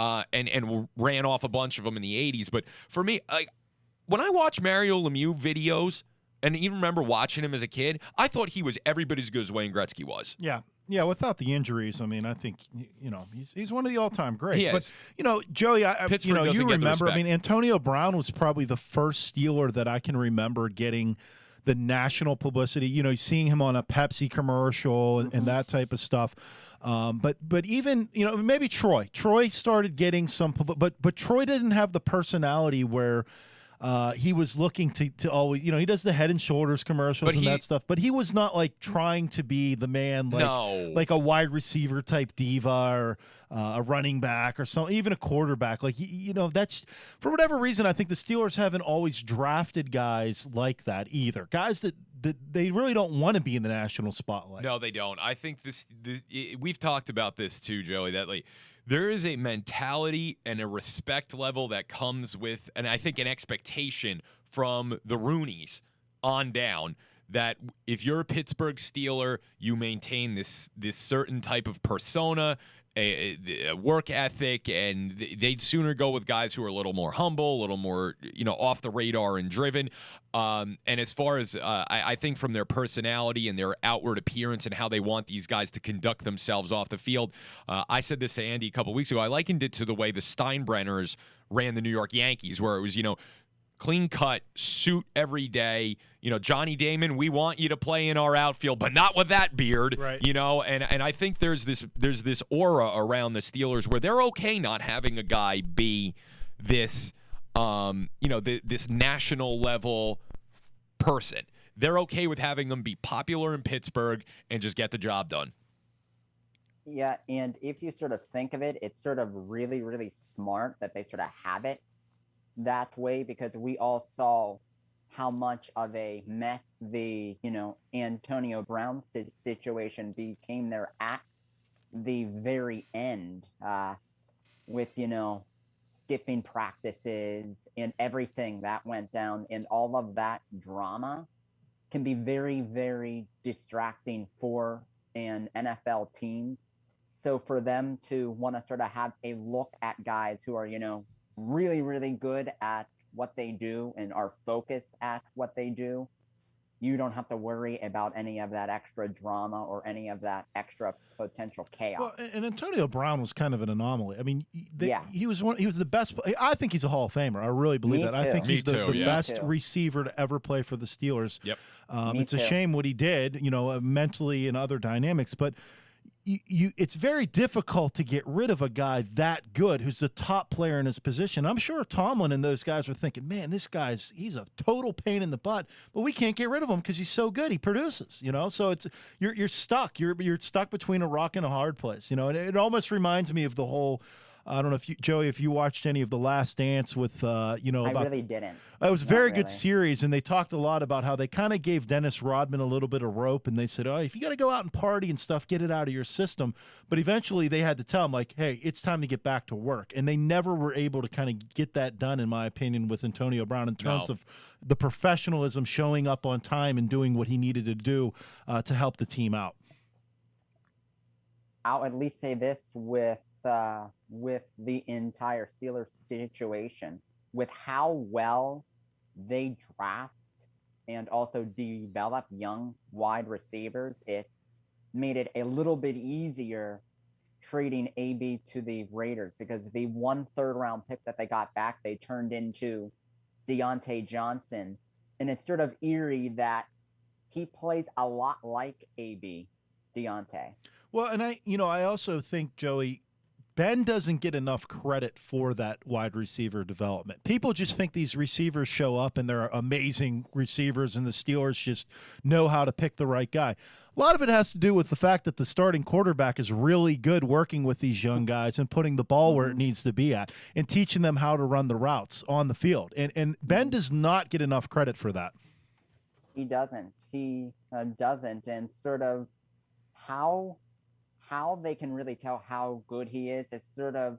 B: And ran off a bunch of them in the 80s. But for me, when I watch Mario Lemieux videos, and even remember watching him as a kid, I thought he was every bit as good as Wayne Gretzky was.
C: Yeah, without the injuries, I think he's one of the all-time greats.
B: He is.
C: But Joey, you remember? Antonio Brown was probably the first Steeler that I can remember getting the national publicity. Seeing him on a Pepsi commercial and that type of stuff. But even maybe Troy started getting some, but Troy didn't have the personality where he was looking to always, he does the Head and Shoulders commercials and that stuff, but he was not like trying to be the man like a wide receiver type diva or a running back or something, even a quarterback. Like, that's for whatever reason, I think the Steelers haven't always drafted guys like that either. Guys that they really don't want to be in the national spotlight.
B: No, they don't. I think we've talked about this too, Joey, that there is a mentality and a respect level that comes with, and I think an expectation from the Rooneys on down, that if you're a Pittsburgh Steeler, you maintain this certain type of persona a work ethic, and they'd sooner go with guys who are a little more humble, a little more, off the radar and driven. And as far as I think from their personality and their outward appearance and how they want these guys to conduct themselves off the field, I said this to Andy a couple weeks ago. I likened it to the way the Steinbrenners ran the New York Yankees, where it was, clean cut suit every day. Johnny Damon, we want you to play in our outfield, but not with that beard.
C: Right.
B: And I think there's this aura around the Steelers where they're okay not having a guy be this this national level person. They're okay with having them be popular in Pittsburgh and just get the job done.
E: Yeah, and if you sort of think of it, it's sort of really, really smart that they sort of have it that way, because we all saw how much of a mess the Antonio Brown situation became there at the very end, with skipping practices and everything that went down, and all of that drama can be very, very distracting for an NFL team. So for them to want to sort of have a look at guys who are really, really good at what they do and are focused at what they do, you don't have to worry about any of that extra drama or any of that extra potential chaos.
C: Well, and Antonio Brown was kind of an anomaly. I mean,
E: yeah.
C: he was the best. I think he's a Hall of Famer. I really believe that.
E: Too.
C: I think he's the best
E: Me too.
C: receiver to ever play for the Steelers.
B: Yep.
C: It's a shame what he did, mentally and other dynamics, but it's very difficult to get rid of a guy that good who's the top player in his position. I'm sure Tomlin and those guys were thinking, man, he's a total pain in the butt, but we can't get rid of him because he's so good. He produces, so it's you're stuck. You're stuck between a rock and a hard place, and it almost reminds me of the whole. I don't know if Joey, if you watched any of The Last Dance with,
E: I really didn't.
C: It was a very good series, and they talked a lot about how they kind of gave Dennis Rodman a little bit of rope, and they said, oh, if you got to go out and party and stuff, get it out of your system. But eventually they had to tell him, like, hey, it's time to get back to work. And they never were able to kind of get that done, in my opinion, with Antonio Brown in terms of the professionalism, showing up on time and doing what he needed to do to help the team out.
E: I'll at least say this with the entire Steelers situation, with how well they draft and also develop young wide receivers, it made it a little bit easier trading AB to the Raiders, because the 1 3rd-round pick that they got back, they turned into Deontay Johnson. And it's sort of eerie that he plays a lot like AB, Deontay.
C: Well, and I also think, Joey, Ben doesn't get enough credit for that wide receiver development. People just think these receivers show up and they're amazing receivers, and the Steelers just know how to pick the right guy. A lot of it has to do with the fact that the starting quarterback is really good working with these young guys and putting the ball where it needs to be at and teaching them how to run the routes on the field. And Ben does not get enough credit for that.
E: He doesn't. He doesn't. And sort of how they can really tell how good he is sort of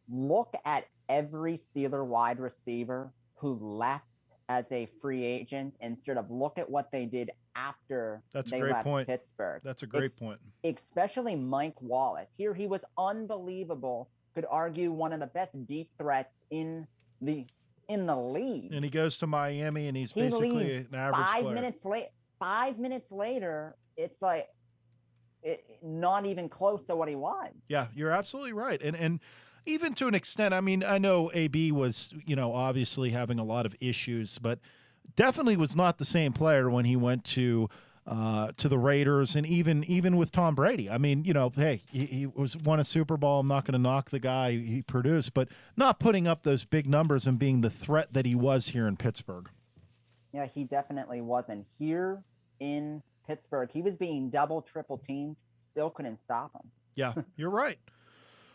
E: look at every Steeler wide receiver who left as a free agent and sort of look at what they did after they left Pittsburgh.
C: That's a great point.
E: Especially Mike Wallace. Here he was unbelievable. Could argue one of the best deep threats in the league.
C: And he goes to Miami and he's basically an average player.
E: 5 minutes later, it's like not even close to what he was.
C: Yeah, you're absolutely right. And even to an extent, I mean, I know AB was, obviously having a lot of issues, but definitely was not the same player when he went to the Raiders, and even with Tom Brady. I mean, hey, he won a Super Bowl. I'm not going to knock the guy he produced, but not putting up those big numbers and being the threat that he was here in Pittsburgh.
E: Yeah, he definitely wasn't. Here in Pittsburgh, he was being double, triple teamed, still couldn't stop him.
C: Yeah, you're right.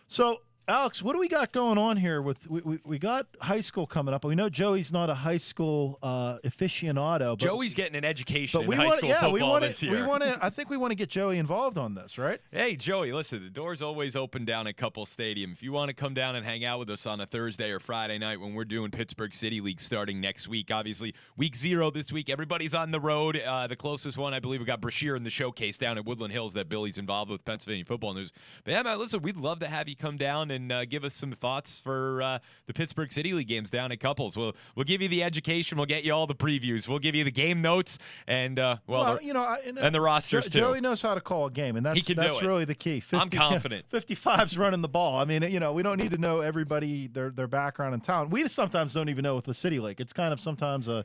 C: So Alex, what do we got going on here? We got high school coming up. We know Joey's not a high school aficionado. But
B: Joey's getting an education in high school football this year.
C: I think we want to get Joey involved on this, right?
B: Hey, Joey, listen, the door's always open down at Couple Stadium. If you want to come down and hang out with us on a Thursday or Friday night when we're doing Pittsburgh City League starting next week, obviously week 0 this week, everybody's on the road. The closest one, I believe, we got Brashear in the showcase down at Woodland Hills that Billy's involved with Pennsylvania Football News. But yeah, man, listen, we'd love to have you come down and give us some thoughts for the Pittsburgh City League games down at Couples. We'll give you the education. We'll get you all the previews. We'll give you the game notes and and the rosters too.
C: Joey knows how to call a game, and that's really the key.
B: I'm confident.
C: 55's running the ball. I mean, we don't need to know everybody their background and talent. We sometimes don't even know with the City League. It's kind of sometimes a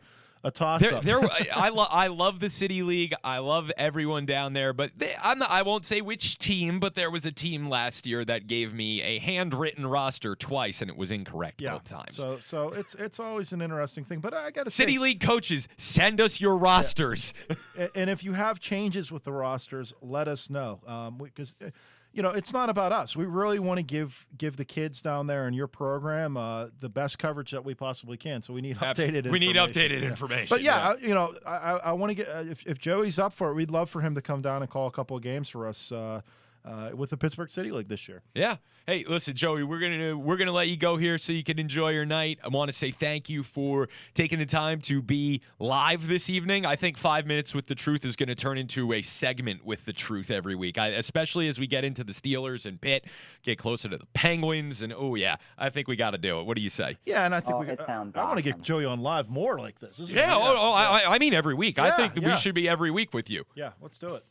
C: toss-up.
B: I love the City League. I love everyone down there, but I won't say which team, but there was a team last year that gave me a handwritten roster twice, and it was incorrect both times.
C: So it's always an interesting thing. But I got to say,
B: City League coaches, send us your rosters.
C: Yeah. And if you have changes with the rosters, let us know. Because it's not about us. We really want to give the kids down there in your program the best coverage that we possibly can. So we need updated information.
B: We need updated information.
C: But I want to get if Joey's up for it, we'd love for him to come down and call a couple of games for us with the Pittsburgh City League this year.
B: Yeah. Hey, listen, Joey, we're gonna let you go here so you can enjoy your night. I want to say thank you for taking the time to be live this evening. I think 5 Minutes with the Truth is going to turn into a segment with the Truth every week, especially as we get into the Steelers and Pitt, get closer to the Penguins, and I think we got to do it. What do you say?
C: Yeah, and I think I want to get Joey on live more like this.
B: I mean every week. I think that we should be every week with you.
C: Yeah, let's do it.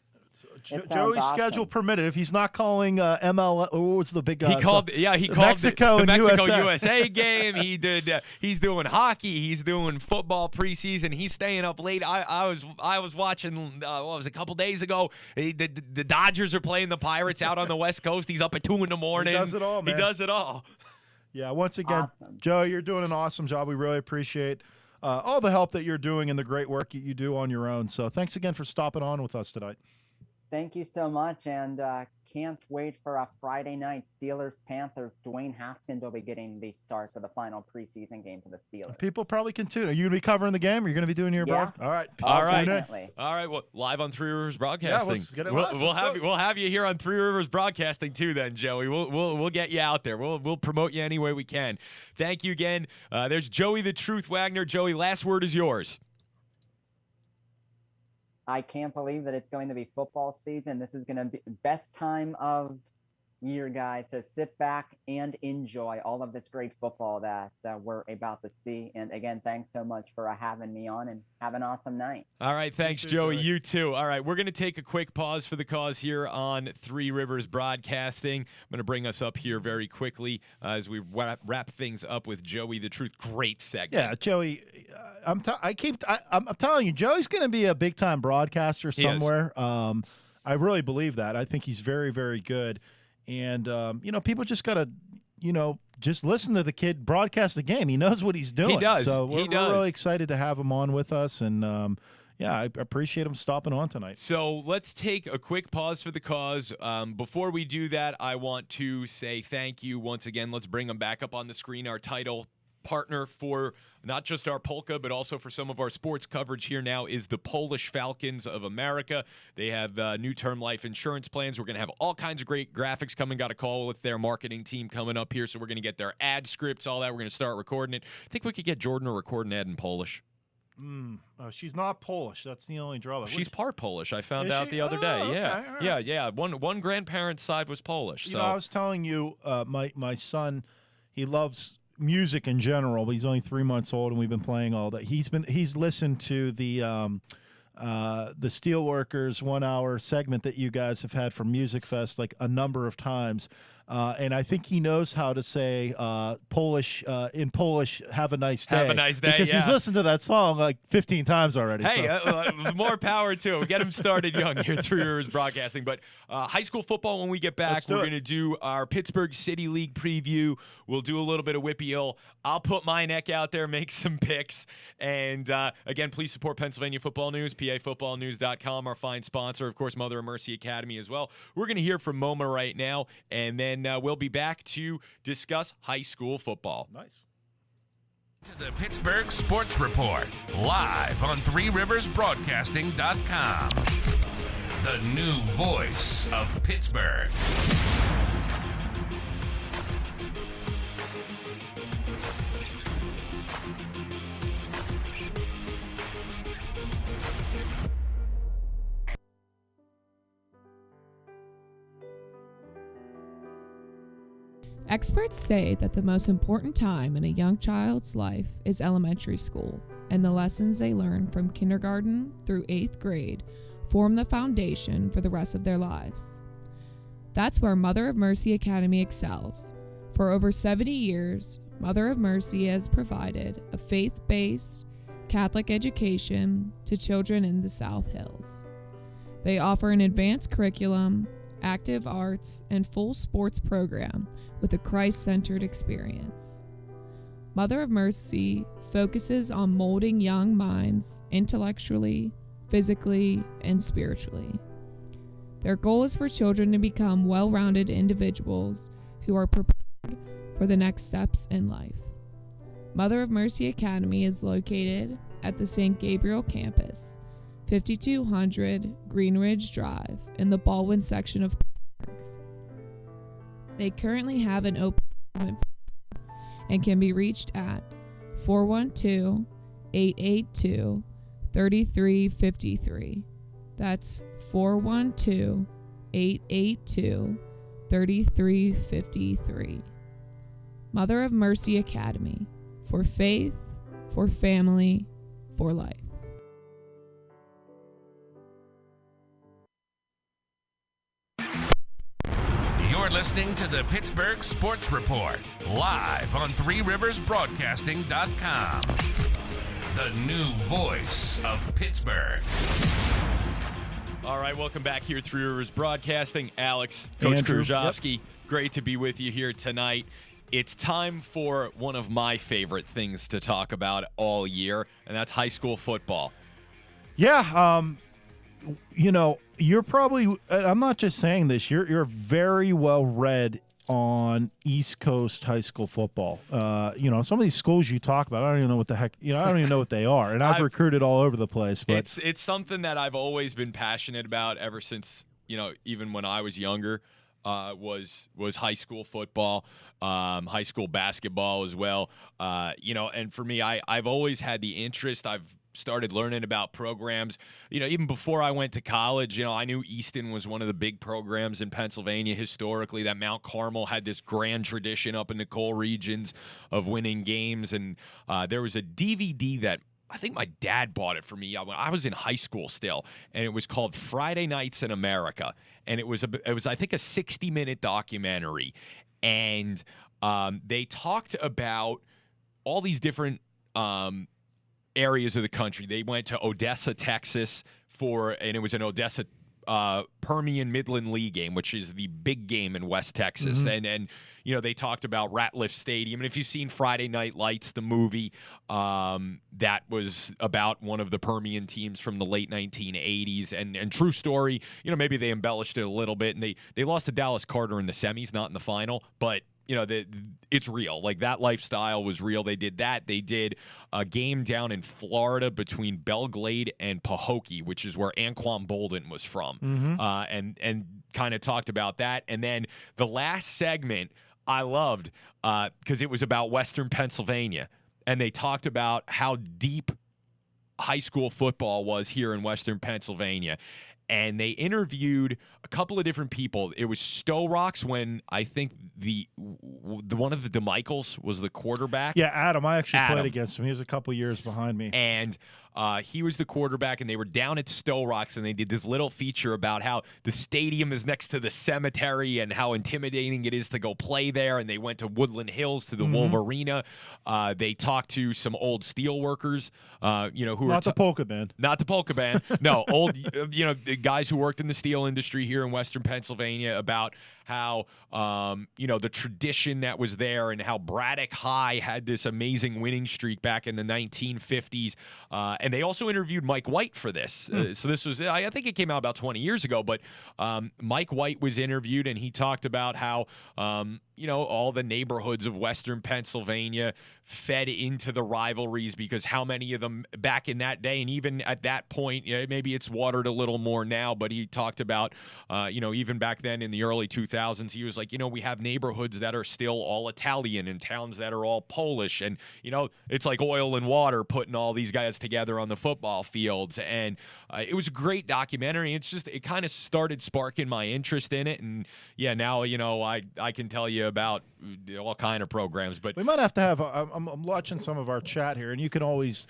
C: Joey's schedule permitted. If he's not calling ML, what's the big guy?
B: He called
C: Mexico
B: the Mexico
C: USA.
B: USA game. He did. He's doing hockey. He's doing football preseason. He's staying up late. I was watching. What was it, a couple days ago? The Dodgers are playing the Pirates out on the West Coast. He's up at 2 a.m.
C: He does it all, man.
B: He does it all.
C: Yeah. Once again, Joey, you're doing an awesome job. We really appreciate all the help that you're doing and the great work that you do on your own. So thanks again for stopping on with us tonight.
E: Thank you so much, and can't wait for a Friday night Steelers-Panthers. Dwayne Haskins will be getting the start for the final preseason game for the Steelers.
C: People probably can too. Are you going to be covering the game? Or are you going to be doing your
E: All
C: right.
E: Definitely.
B: All right. Well, live on Three Rivers Broadcasting.
C: Yeah, let's get it live.
B: We'll have you here on Three Rivers Broadcasting too. Then, Joey, we'll get you out there. We'll promote you any way we can. Thank you again. There's Joey the Truth Wagner. Joey, last word is yours.
E: I can't believe that it's going to be football season. This is going to be the best time of year, guys. So sit back and enjoy all of this great football that we're about to see. And again, thanks so much for having me on, and have an awesome night.
B: All right. Thanks, Joey. You too. All right. We're going to take a quick pause for the cause here on Three Rivers Broadcasting. I'm going to bring us up here very quickly as we wrap things up with Joey the Truth. Great segment.
C: Yeah, Joey, I'm telling you, Joey's going to be a big-time broadcaster somewhere. I really believe that. I think he's very, very good. And, people just got to, just listen to the kid broadcast the game. He knows what he's doing.
B: He does.
C: So we're really excited to have him on with us. And, I appreciate him stopping on tonight.
B: So let's take a quick pause for the cause. Before we do that, I want to say thank you once again. Let's bring him back up on the screen. Our title partner for not just our polka, but also for some of our sports coverage here now is the Polish Falcons of America. They have new term life insurance plans. We're going to have all kinds of great graphics coming. Got a call with their marketing team coming up here, so we're going to get their ad scripts, all that. We're going to start recording it. I think we could get Jordan to record an ad in Polish.
C: She's not Polish. That's the only drawback.
B: She's part Polish. I found out the other day.
C: Okay,
B: Yeah. One grandparent's side was Polish.
C: I was telling you, my son, he loves music in general, but he's only 3 months old, and we've been playing all that. He's listened to the Steelworkers 1 hour segment that you guys have had from Music Fest like a number of times. And I think he knows how to say Polish in Polish, have a nice day.
B: Have a nice day,
C: because he's listened to that song like 15 times already.
B: Hey, more power to him. Get him started young here at Three Rivers Broadcasting. But high school football, when we get back, we're going to do our Pittsburgh City League preview. We'll do a little bit of WPIAL. I'll put my neck out there, make some picks. And, again, please support Pennsylvania Football News, PAFootballnews.com, our fine sponsor, of course, Mother of Mercy Academy as well. We're going to hear from MoMA right now, and then we'll be back to discuss high school football.
C: Nice.
A: To the Pittsburgh Sports Report, live on ThreeRiversBroadcasting.com. The new voice of Pittsburgh.
F: Experts say that the most important time in a young child's life is elementary school, and the lessons they learn from kindergarten through 8th grade form the foundation for the rest of their lives. That's where Mother of Mercy Academy excels. For over 70 years, Mother of Mercy has provided a faith-based Catholic education to children in the South Hills. They offer an advanced curriculum, active arts, and full sports program with a Christ-centered experience. Mother of Mercy focuses on molding young minds intellectually, physically, and spiritually. Their goal is for children to become well-rounded individuals who are prepared for the next steps in life. Mother of Mercy Academy is located at the St. Gabriel campus, 5200 Greenridge Drive in the Baldwin section of Pittsburgh. They currently have an open enrollment and can be reached at 412-882-3353. That's 412-882-3353. Mother of Mercy Academy, for faith, for family, for life.
A: You're listening to the Pittsburgh Sports Report, live on ThreeRiversBroadcasting.com. The new voice of Pittsburgh.
B: All right, welcome back here, Three Rivers Broadcasting. Alex, Coach
C: Andrew,
B: Krzyzewski, great to be with you here tonight. It's time for one of my favorite things to talk about all year, and that's high school football.
C: Yeah, you're probably, I'm not just saying this, you're very well read on East Coast high school football. Some of these schools you talk about, I don't even know what the heck, I don't even know what they are. And I've recruited all over the place. But
B: it's something that I've always been passionate about ever since, even when I was younger, was high school football, high school basketball as well. And for me, I've always had the interest. I've started learning about programs, even before I went to college. I knew Easton was one of the big programs in Pennsylvania historically, that Mount Carmel had this grand tradition up in the coal regions of winning games. And there was a DVD that I think my dad bought it for me when I was in high school still, and it was called Friday Nights in America. And it was I think a 60-minute documentary, and they talked about all these different areas of the country. They went to Odessa, Texas and it was an Odessa Permian Midland League game, which is the big game in West Texas. Mm-hmm. And they talked about Ratliff Stadium. And if you've seen Friday Night Lights, the movie, that was about one of the Permian teams from the late 1980s. And true story, maybe they embellished it a little bit, and they lost to Dallas Carter in the semis, not in the final, but it's real. Like, that lifestyle was real. They did that. They did a game down in Florida between Belglade and Pahokee, which is where Anquan Bolden was from, and kind of talked about that. And then the last segment I loved because it was about Western Pennsylvania, and they talked about how deep high school football was here in Western Pennsylvania. And they interviewed a couple of different people. It was Stowe Rocks when I think the one of the DeMichaels was the quarterback.
C: Yeah, Adam. I actually played against him. He was a couple years behind me.
B: And he was the quarterback, and they were down at Stowe Rocks, and they did this little feature about how the stadium is next to the cemetery and how intimidating it is to go play there. And they went to Woodland Hills to the Wolf Arena. They talked to some old steel workers, who
C: not the polka band.
B: Not the polka band. No, old, the guys who worked in the steel industry here in Western Pennsylvania, about how, the tradition that was there, and how Braddock High had this amazing winning streak back in the 1950s, And they also interviewed Mike White for this. So this was, I think it came out about 20 years ago, but Mike White was interviewed, and he talked about how, all the neighborhoods of Western Pennsylvania fed into the rivalries, because how many of them back in that day, and even at that point, maybe it's watered a little more now, but he talked about, even back then in the early 2000s, he was like, we have neighborhoods that are still all Italian and towns that are all Polish. And, it's like oil and water putting all these guys together on the football fields. And it was a great documentary. It kind of started sparking my interest in it. And yeah, now, I can tell you about all kind of programs, but
C: we might have to have, I'm watching some of our chat here, and you can always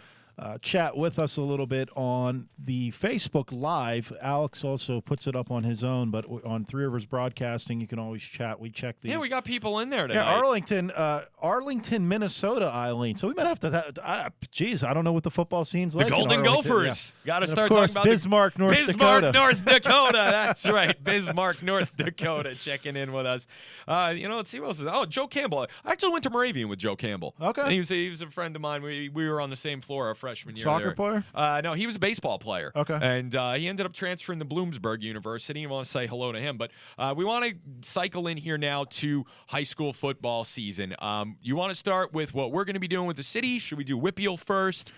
C: chat with us a little bit on the Facebook Live. Alex also puts it up on his own, but on Three Rivers Broadcasting, you can always chat. We check these.
B: Yeah, we got people in there tonight.
C: Yeah, Arlington, Minnesota, Eileen. So we might have to, I don't know what the football scene's like.
B: The Golden Gophers. Yeah. Got to start talking about
C: Bismarck, North Dakota.
B: North Dakota. That's right. Bismarck, North Dakota, checking in with us. Let's see what else is. Oh, Joe Campbell. I actually went to Moravian with Joe Campbell.
C: Okay.
B: And he was a friend of mine. We were on the same floor our freshman year.
C: Soccer player?
B: No, he was a baseball player.
C: Okay.
B: And he ended up transferring to Bloomsburg University. I want to say hello to him. But we want to cycle in here now to high school football season. You want to start with what we're going to be doing with the city? Should we do WPIAL first?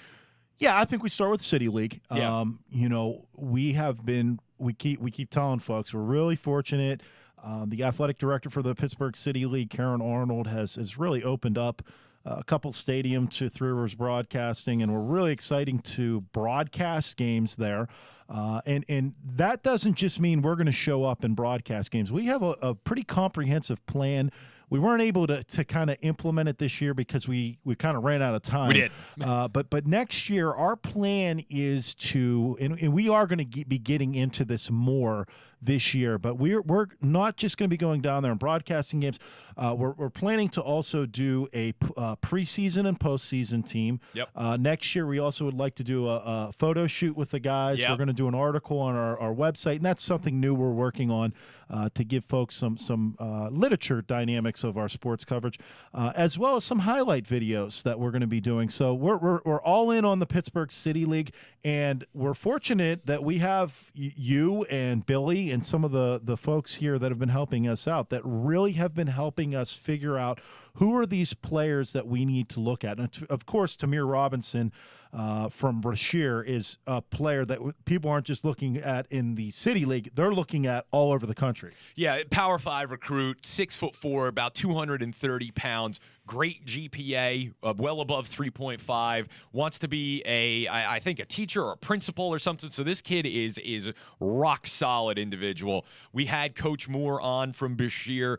C: Yeah, I think we start with the City League.
B: Yeah.
C: We keep telling folks we're really fortunate. The athletic director for the Pittsburgh City League, Karen Arnold, has really opened up a couple stadium to Three Rivers Broadcasting, and we're really exciting to broadcast games there. And that doesn't just mean we're going to show up and broadcast games. We have a pretty comprehensive plan. We weren't able to kind of implement it this year because we kind of ran out of time.
B: We did.
C: But next year, our plan is to, and we are going to be getting into this more this year, but we're not just going to be going down there and broadcasting games. We're planning to also do a preseason and postseason team.
B: Yep.
C: Next year, we also would like to do a photo shoot with the guys.
B: Yep.
C: We're going to do an article on our website, and that's something new we're working on to give folks some literature dynamics of our sports coverage, as well as some highlight videos that we're going to be doing. So we're all in on the Pittsburgh City League, and we're fortunate that we have you and Billy and some of the folks here that have been helping us out, that really have been helping us figure out who are these players that we need to look at. And of course, Tamir Robinson from Brashear is a player that people aren't just looking at in the City League. They're looking at all over the country.
B: Yeah, Power 5 recruit, 6'4", about 230 pounds, great GPA, well above 3.5, wants to be I think a teacher or a principal or something. So this kid is rock solid individual. We had Coach Moore on from Bashir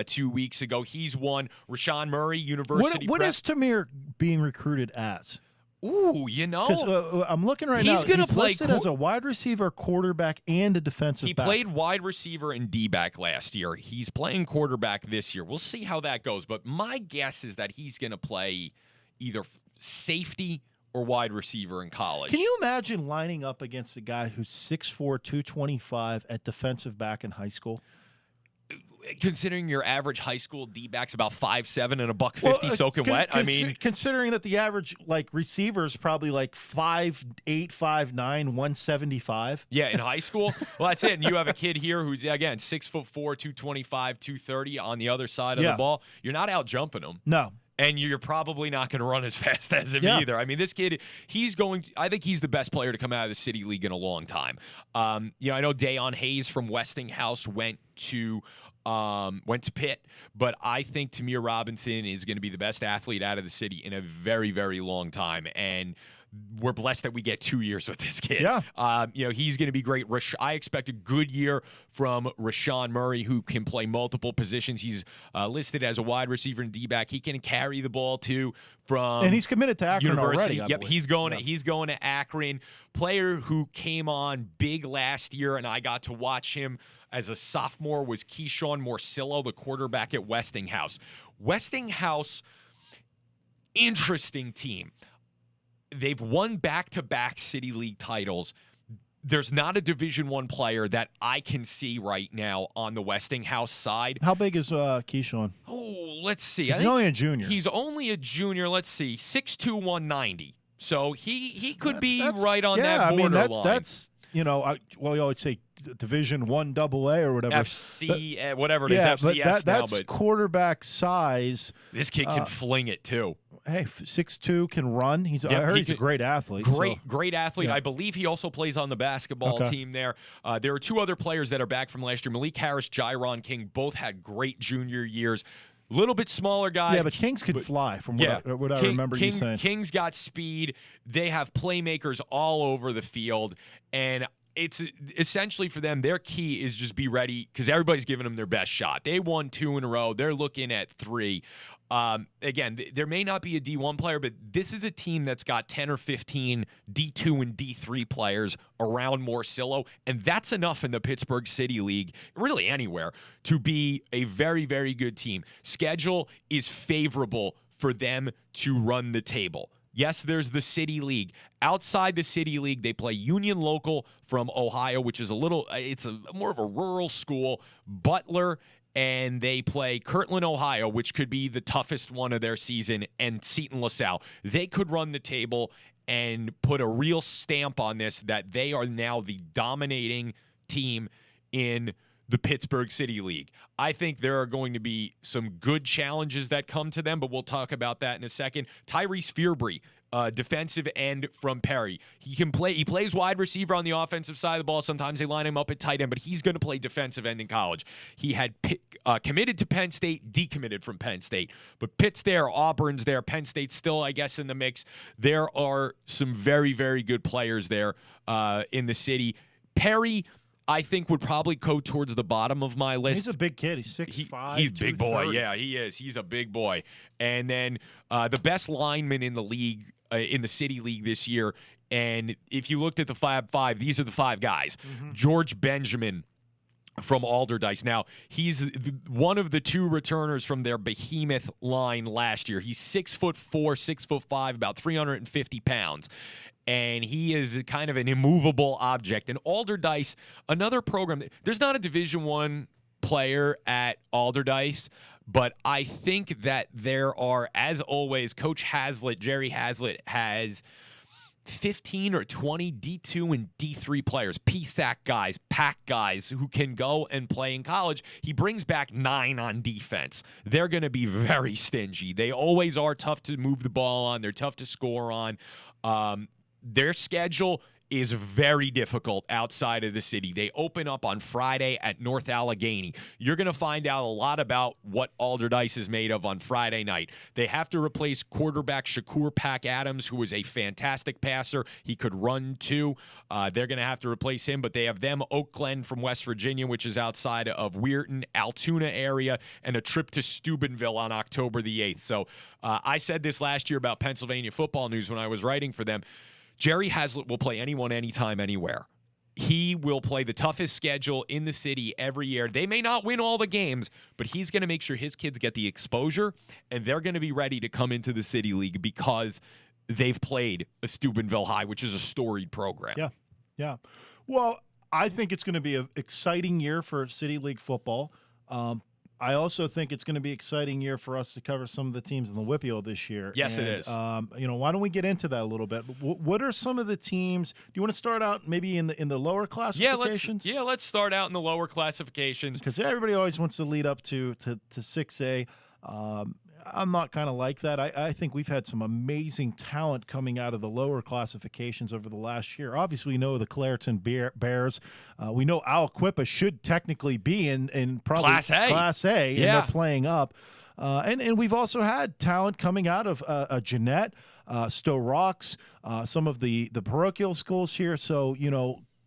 B: 2 weeks ago. He's won. Rashawn Murray, University
C: What is Tamir being recruited as?
B: Ooh,
C: Because I'm looking right now. He's listed as a wide receiver, quarterback, and a defensive back.
B: He played wide receiver and D-back last year. He's playing quarterback this year. We'll see how that goes. But my guess is that he's going to play either safety or wide receiver in college.
C: Can you imagine lining up against a guy who's 6'4", 225 at defensive back in high school?
B: Considering your average high school D-back's about 5'7" and $150 soaking wet, I mean,
C: considering that the average receiver is probably 5'8", 5'9", 175.
B: Yeah, in high school. Well, that's it. And you have a kid here who's again 6'4", 225, 230 on the other side of the ball. You're not out jumping him.
C: No.
B: And you're probably not going to run as fast as him either. I mean, this kid, I think he's the best player to come out of the City League in a long time. I know Dayon Hayes from Westinghouse went to Pitt, but I think Tamir Robinson is going to be the best athlete out of the city in a very, very long time. And we're blessed that we get 2 years with this kid.
C: Yeah.
B: He's going to be great. I expect a good year from Rashawn Murray, who can play multiple positions. He's listed as a wide receiver and D-back. He can carry the ball too
C: and he's committed to Akron
B: University.
C: already.
B: Yep, he's going to Akron. Player who came on big last year, and I got to watch him as a sophomore, was Keyshawn Morcillo, the quarterback at Westinghouse. Westinghouse, interesting team. They've won back-to-back City League titles. There's not a Division I player that I can see right now on the Westinghouse side.
C: How big is Keyshawn?
B: Oh, let's see.
C: He's only a junior.
B: He's only a junior. Let's see. 6'2", 190. So he could be right on that
C: I mean,
B: borderline.
C: that's we always say Division I AA or whatever.
B: FC, whatever it is, FCS
C: but
B: now.
C: That's quarterback size.
B: This kid can fling it too.
C: Hey, 6'2", can run. I heard he's a great athlete.
B: Great athlete. Yeah. I believe he also plays on the basketball team there. There are two other players that are back from last year. Malik Harris, Jaron King, both had great junior years. Little bit smaller guys.
C: Yeah, but Kings could fly from what I remember you saying.
B: Kings got speed. They have playmakers all over the field. And it's essentially for them, their key is just be ready because everybody's giving them their best shot. They won 2 in a row. They're looking at 3. Again, there may not be a D1 player, but this is a team that's got 10 or 15 D2 and D3 players around Morcillo, and that's enough in the Pittsburgh City League, really anywhere, to be a very, very good team. Schedule is favorable for them to run the table. Yes, there's the City League. Outside the City League, they play Union Local from Ohio, which is it's more of a rural school, Butler, and they play Kirtland, Ohio, which could be the toughest one of their season, and Seton LaSalle. They could run the table and put a real stamp on this that they are now the dominating team in the Pittsburgh City League. I think there are going to be some good challenges that come to them, but we'll talk about that in a second. Tyrese Fearbury, defensive end from Perry. He can play. He plays wide receiver on the offensive side of the ball. Sometimes they line him up at tight end, but he's going to play defensive end in college. He had committed to Penn State, decommitted from Penn State. But Pitt's there, Auburn's there, Penn State's still, I guess, in the mix. There are some very, very good players there in the city. Perry, I think, would probably go towards the bottom of my list.
C: He's a big kid. He's 6'5".
B: He's a big boy. Yeah, he is. He's a big boy. And then the best lineman in the league, in the City League this year, and if you looked at the 5-5, these are the 5 guys. Mm-hmm. George Benjamin from Alderdice. Now, he's one of the 2 returners from their behemoth line last year. He's 6'4", 6'5", about 350 pounds. And he is kind of an immovable object. And Alderdice, another program, there's not a Division I player at Alderdice, but I think that there are, as always, Coach Hazlitt, Jerry Hazlitt, has 15 or 20 D2 and D3 players, PSAC guys, PAC guys who can go and play in college. He brings back 9 on defense. They're going to be very stingy. They always are tough to move the ball on. They're tough to score on. Their schedule is very difficult outside of the city. They open up on Friday at North Allegheny. You're going to find out a lot about what Alderdice is made of on Friday night. They have to replace quarterback Shakur Pack-Adams, who is a fantastic passer. He could run too. They're going to have to replace him, but they have them, Oak Glen from West Virginia, which is outside of Weirton, Altoona area, and a trip to Steubenville on October the 8th. So I said this last year about Pennsylvania Football News when I was writing for them. Jerry Hazlitt will play anyone, anytime, anywhere. He will play the toughest schedule in the city every year. They may not win all the games, but he's going to make sure his kids get the exposure, and they're going to be ready to come into the City League because they've played a Steubenville High, which is a storied program.
C: Yeah. Well, I think it's going to be an exciting year for City League football. I also think it's going to be an exciting year for us to cover some of the teams in the WPIAL this year.
B: Yes, it is.
C: Why don't we get into that a little bit? What are some of the teams? Do you want to start out maybe in the lower classifications?
B: Let's start out in the lower classifications.
C: Because everybody always wants to lead up to 6A. I'm not kind of like that. I think we've had some amazing talent coming out of the lower classifications over the last year. Obviously, we know the Clareton Bears. We know Aliquippa should technically be in probably Class A, and they're playing up. And we've also had talent coming out of Jeanette, Stowe Rocks, some of the parochial schools here. So,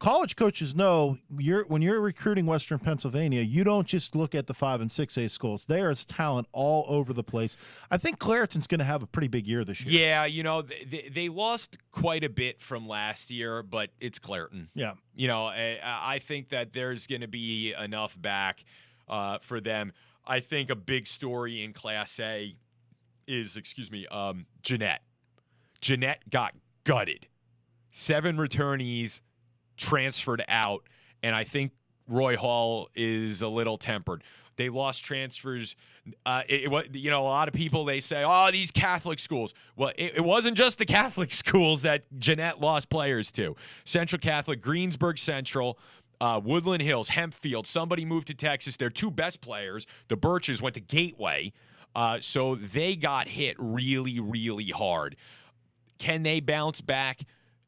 C: college coaches know when you're recruiting Western Pennsylvania, you don't just look at the 5 and 6A schools. There is talent all over the place. I think Clareton's going to have a pretty big year this year.
B: Yeah, they lost quite a bit from last year, but it's Clareton.
C: Yeah.
B: I think that there's going to be enough back for them. I think a big story in Class A is, Jeanette. Jeanette got gutted. 7 returnees transferred out, and I think Roy Hall is a little tempered. They lost transfers. A lot of people, they say, oh, these Catholic schools. Well, it wasn't just the Catholic schools that Jeanette lost players to. Central Catholic, Greensburg Central, Woodland Hills, Hempfield. Somebody moved to Texas. Their two best players, the Birches, went to Gateway. So they got hit really, really hard. Can they bounce back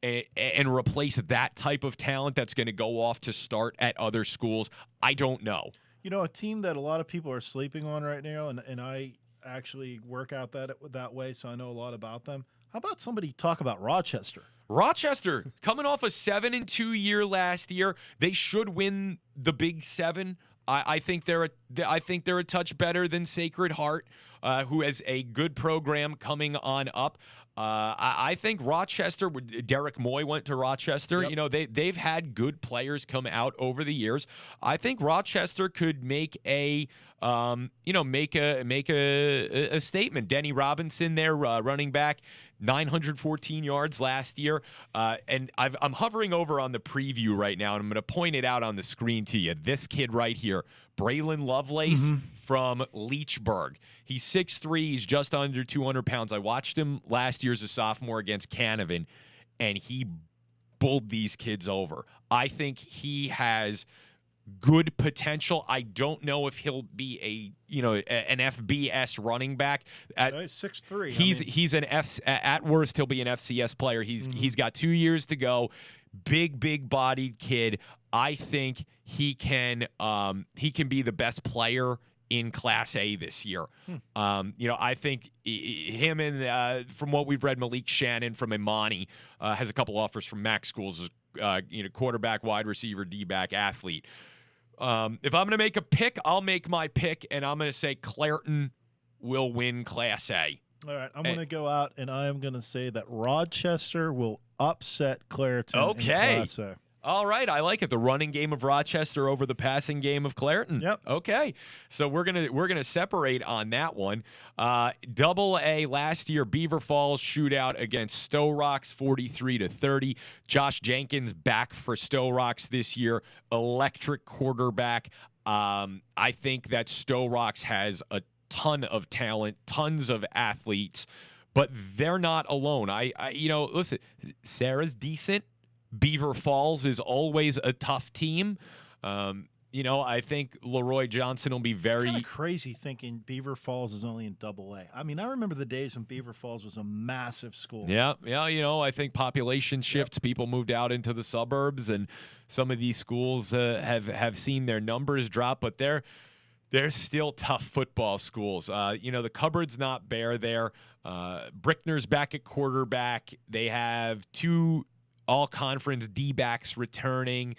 B: and replace that type of talent that's going to go off to start at other schools? I don't know.
C: A team that a lot of people are sleeping on right now, and I actually work out that way, so I know a lot about them. How about somebody talk about Rochester?
B: Rochester, coming off a 7-2 year last year, they should win the Big Seven. I think they're a touch better than Sacred Heart, who has a good program coming on up. I think Rochester, Derek Moy went to Rochester. Yep. They've had good players come out over the years. I think Rochester could make a statement. Denny Robinson, their running back, 914 yards last year. And I'm hovering over on the preview right now, and I'm going to point it out on the screen to you. This kid right here, Braylon Lovelace from Leechburg. He's 6'3". He's just under 200 pounds. I watched him last year as a sophomore against Canavan, and he bowled these kids over. I think he has good potential. I don't know if he'll be an FBS running back.
C: He's 6'3".
B: He's an at worst he'll be an FCS player. He's got 2 years to go. Big bodied kid. I think he can be the best player in Class A this year. I think him and from what we've read, Malik Shannon from Imani has a couple offers from MAC schools. Quarterback, wide receiver, D-back, athlete. If I'm going to make a pick, I'll make my pick, and I'm going to say Clairton will win Class A.
C: All right, I'm going to go out, and I am going to say that Rochester will upset Clairton in Class A.
B: All right, I like it. The running game of Rochester over the passing game of Clairton.
C: Yep.
B: Okay, so we're gonna separate on that one. Double A last year, Beaver Falls shootout against Stowe Rocks, 43-30. Josh Jenkins back for Stowe Rocks this year. Electric quarterback. I think that Stowe Rocks has a ton of talent, tons of athletes, but they're not alone. Listen, Sarah's decent. Beaver Falls is always a tough team. I think Leroy Johnson will be very
C: kind of crazy thinking Beaver Falls is only in Double A. I remember the days when Beaver Falls was a massive school.
B: Yeah. I think population shifts. Yep. People moved out into the suburbs, and some of these schools have seen their numbers drop, but they're still tough football schools. The cupboard's not bare there. Brickner's back at quarterback. They have two all-conference D-backs returning.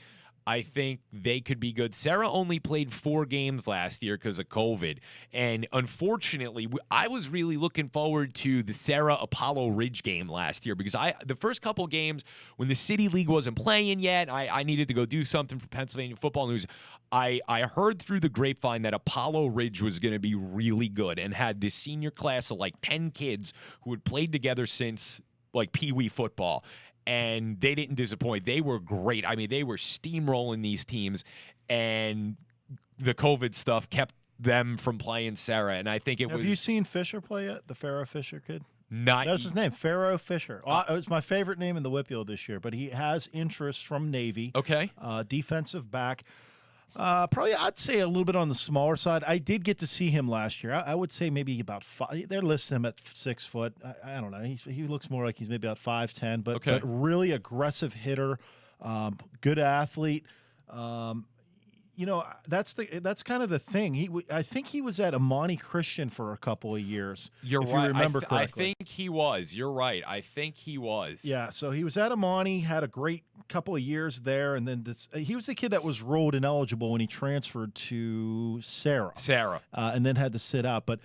B: I think they could be good. Sarah only played 4 games last year because of COVID. And unfortunately, I was really looking forward to the Sarah Apollo Ridge game last year because the first couple games when the City League wasn't playing yet, I needed to go do something for Pennsylvania Football News. I heard through the grapevine that Apollo Ridge was going to be really good and had this senior class of like 10 kids who had played together since like Pee Wee football. And they didn't disappoint. They were great. They were steamrolling these teams, and the COVID stuff kept them from playing Sarah. And I think
C: Have you seen Fisher play yet? The Pharaoh Fisher kid?
B: That's
C: his name, Pharaoh Fisher. It's my favorite name in the WPIAL this year, but he has interest from Navy.
B: Okay.
C: Defensive back. Probably, I'd say a little bit on the smaller side. I did get to see him last year. I would say maybe about 5. They're listing him at 6 foot. I don't know. He looks more like he's maybe about 5'10", but really aggressive hitter, good athlete. That's kind of the thing. I think he was at Imani Christian for a couple of years.
B: You're
C: right.
B: You
C: remember correctly.
B: I think he was. You're right. I think he was.
C: Yeah. So he was at Imani, had a great couple of years there, and then he was the kid that was ruled ineligible when he transferred to Sarah. And then had to sit out. But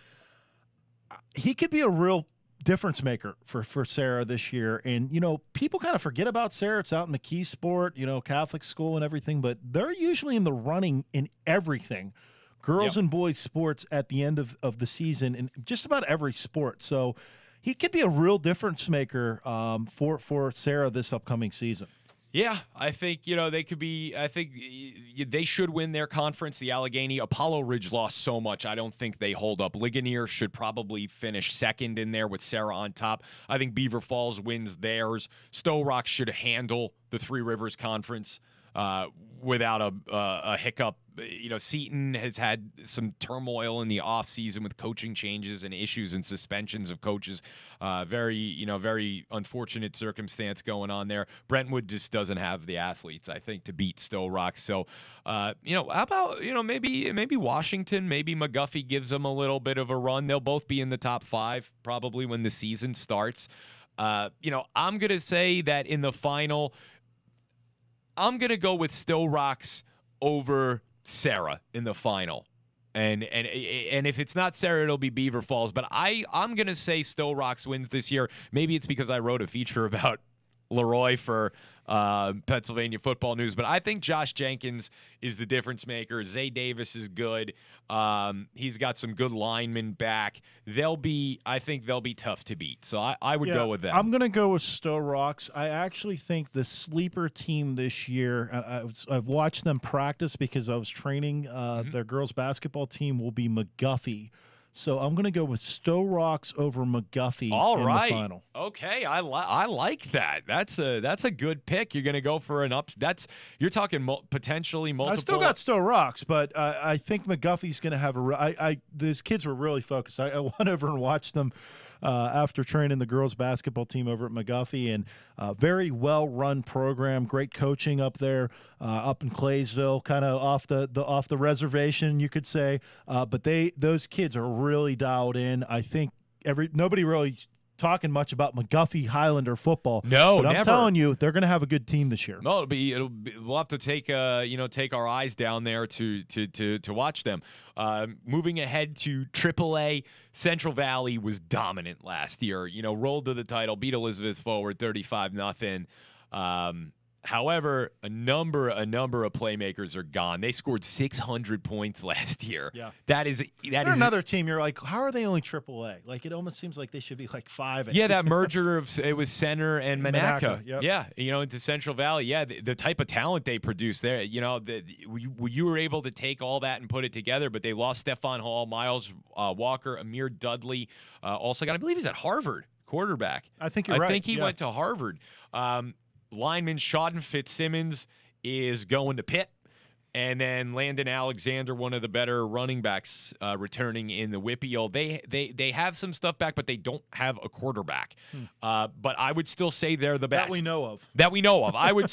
C: he could be a real difference maker for Sarah this year. And, people kind of forget about Sarah. It's out in McKeesport, Catholic school and everything, but they're usually in the running in everything. Girls and boys sports at the end of the season in just about every sport. So he could be a real difference maker for Sarah this upcoming season.
B: Yeah, I think, they could be. I think they should win their conference. The Allegheny, Apollo Ridge lost so much. I don't think they hold up. Ligonier should probably finish second in there with Sarah on top. I think Beaver Falls wins theirs. Stowe Rock should handle the Three Rivers Conference without a hiccup. Seton has had some turmoil in the offseason with coaching changes and issues and suspensions of coaches. Very unfortunate circumstance going on there. Brentwood just doesn't have the athletes, I think, to beat Stowe Rock. So, how about, maybe Washington, maybe McGuffey gives them a little bit of a run. They'll both be in the top 5 probably when the season starts. I'm going to say that in the final, I'm going to go with Stowe Rocks over Sarah in the final. And if it's not Sarah, it'll be Beaver Falls. But I'm going to say Stowe Rocks wins this year. Maybe it's because I wrote a feature about Leroy for Pennsylvania Football News. But I think Josh Jenkins is the difference maker. Zay Davis is good. He's got some good linemen back. I think they'll be tough to beat. So I would go with them.
C: I'm going to go with Stowe Rocks. I actually think the sleeper team this year, I've watched them practice because I was training their girls basketball team, will be McGuffey. So I'm going to go with Stowe Rocks over McGuffey in the final.
B: Okay, I like that. That's a good pick. You're going to go for you're talking potentially multiple.
C: I still got Stowe Rocks, but I think McGuffey's going to have those kids were really focused. I went over and watched them after training the girls basketball team over at McGuffey, and very well-run program, great coaching up there, up in Claysville, kind of off the reservation, you could say. But those kids are really dialed in. I think nobody really talking much about McGuffey Highlander football.
B: No,
C: but I'm
B: never.
C: telling you, they're going to have a good team this year.
B: No, we'll have to take our eyes down there to watch them. Moving ahead to AAA, Central Valley was dominant last year. Rolled to the title, beat Elizabeth Forward 35-0. However, a number of playmakers are gone. They scored 600 points last year.
C: Yeah,
B: they're
C: another team. You're like, how are they only AAA? Like, it almost seems like they should be like 5.
B: Yeah, that merger it was Center and Monaca.
C: Yep.
B: Yeah, into Central Valley. Yeah, the type of talent they produce there. You were able to take all that and put it together. But they lost Stefan Hall, Miles Walker, Amir Dudley. Also got, I believe he's at Harvard, quarterback.
C: I think you're right.
B: I think he went to Harvard. Lineman Shawn Fitzsimmons is going to Pitt. And then Landon Alexander, one of the better running backs, returning in the WPIAL. They have some stuff back, but they don't have a quarterback. But I would still say they're the best.
C: That we know of.
B: I would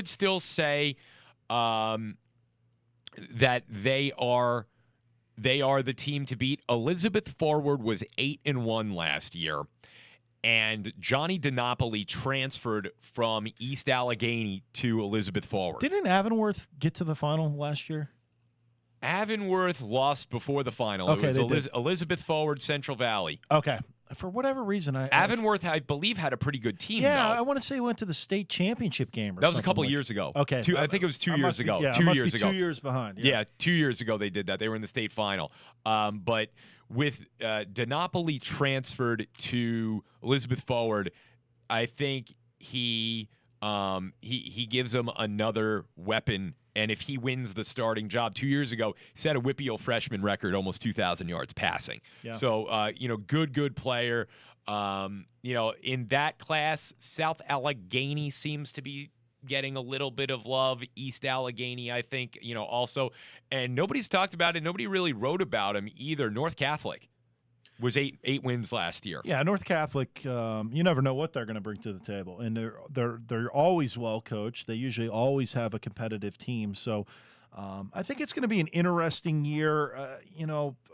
B: still say that they are the team to beat. Elizabeth Forward was 8-1 last year. And Johnny DiNapoli transferred from East Allegheny to Elizabeth Forward.
C: Didn't Avonworth get to the final last year?
B: Avonworth lost before the final.
C: Okay,
B: it was Elizabeth Forward, Central Valley.
C: Okay. For whatever reason,
B: Avonworth, I believe, had a pretty good team.
C: Yeah,
B: though.
C: I want to say went to the state championship game.
B: That was a couple years ago.
C: Okay,
B: I think it was 2 years ago.
C: Yeah,
B: 2 years ago.
C: 2 years behind.
B: Yeah, 2 years ago they did that. They were in the state final. But with DiNapoli transferred to Elizabeth Forward, I think he gives them another weapon. And if he wins the starting job, 2 years ago, set a WPIAL freshman record, almost 2,000 yards passing.
C: Yeah.
B: So, good player. In that class, South Allegheny seems to be getting a little bit of love. East Allegheny, I think, also. And nobody's talked about it. Nobody really wrote about him either. North Catholic was eight wins last year.
C: Yeah, North Catholic, you never know what they're going to bring to the table. And they're always well coached. They usually always have a competitive team. So I think it's going to be an interesting year.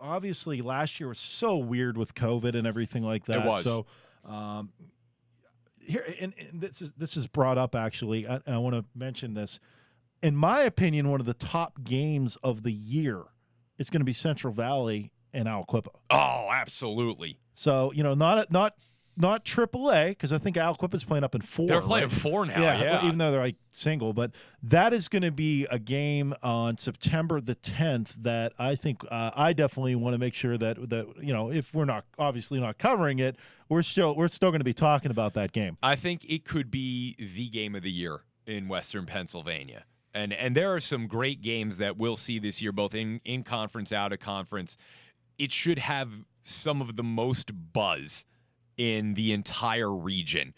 C: Obviously last year was so weird with COVID and everything like that.
B: It was.
C: So here, and this is brought up actually, and I want to mention this. In my opinion, one of the top games of the year is going to be Central Valley and Aliquippa.
B: Oh, absolutely.
C: So, not AAA, because I think Aliquippa's playing up in 4.
B: They're playing 4 now, yeah.
C: Even though they're like single. But that is going to be a game on September the 10th that I think I definitely want to make sure that if we're not obviously not covering it, we're still going to be talking about that game.
B: I think it could be the game of the year. in Western Pennsylvania. And there are some great games that we'll see this year, both in conference, out of conference. It should have some of the most buzz in the entire region.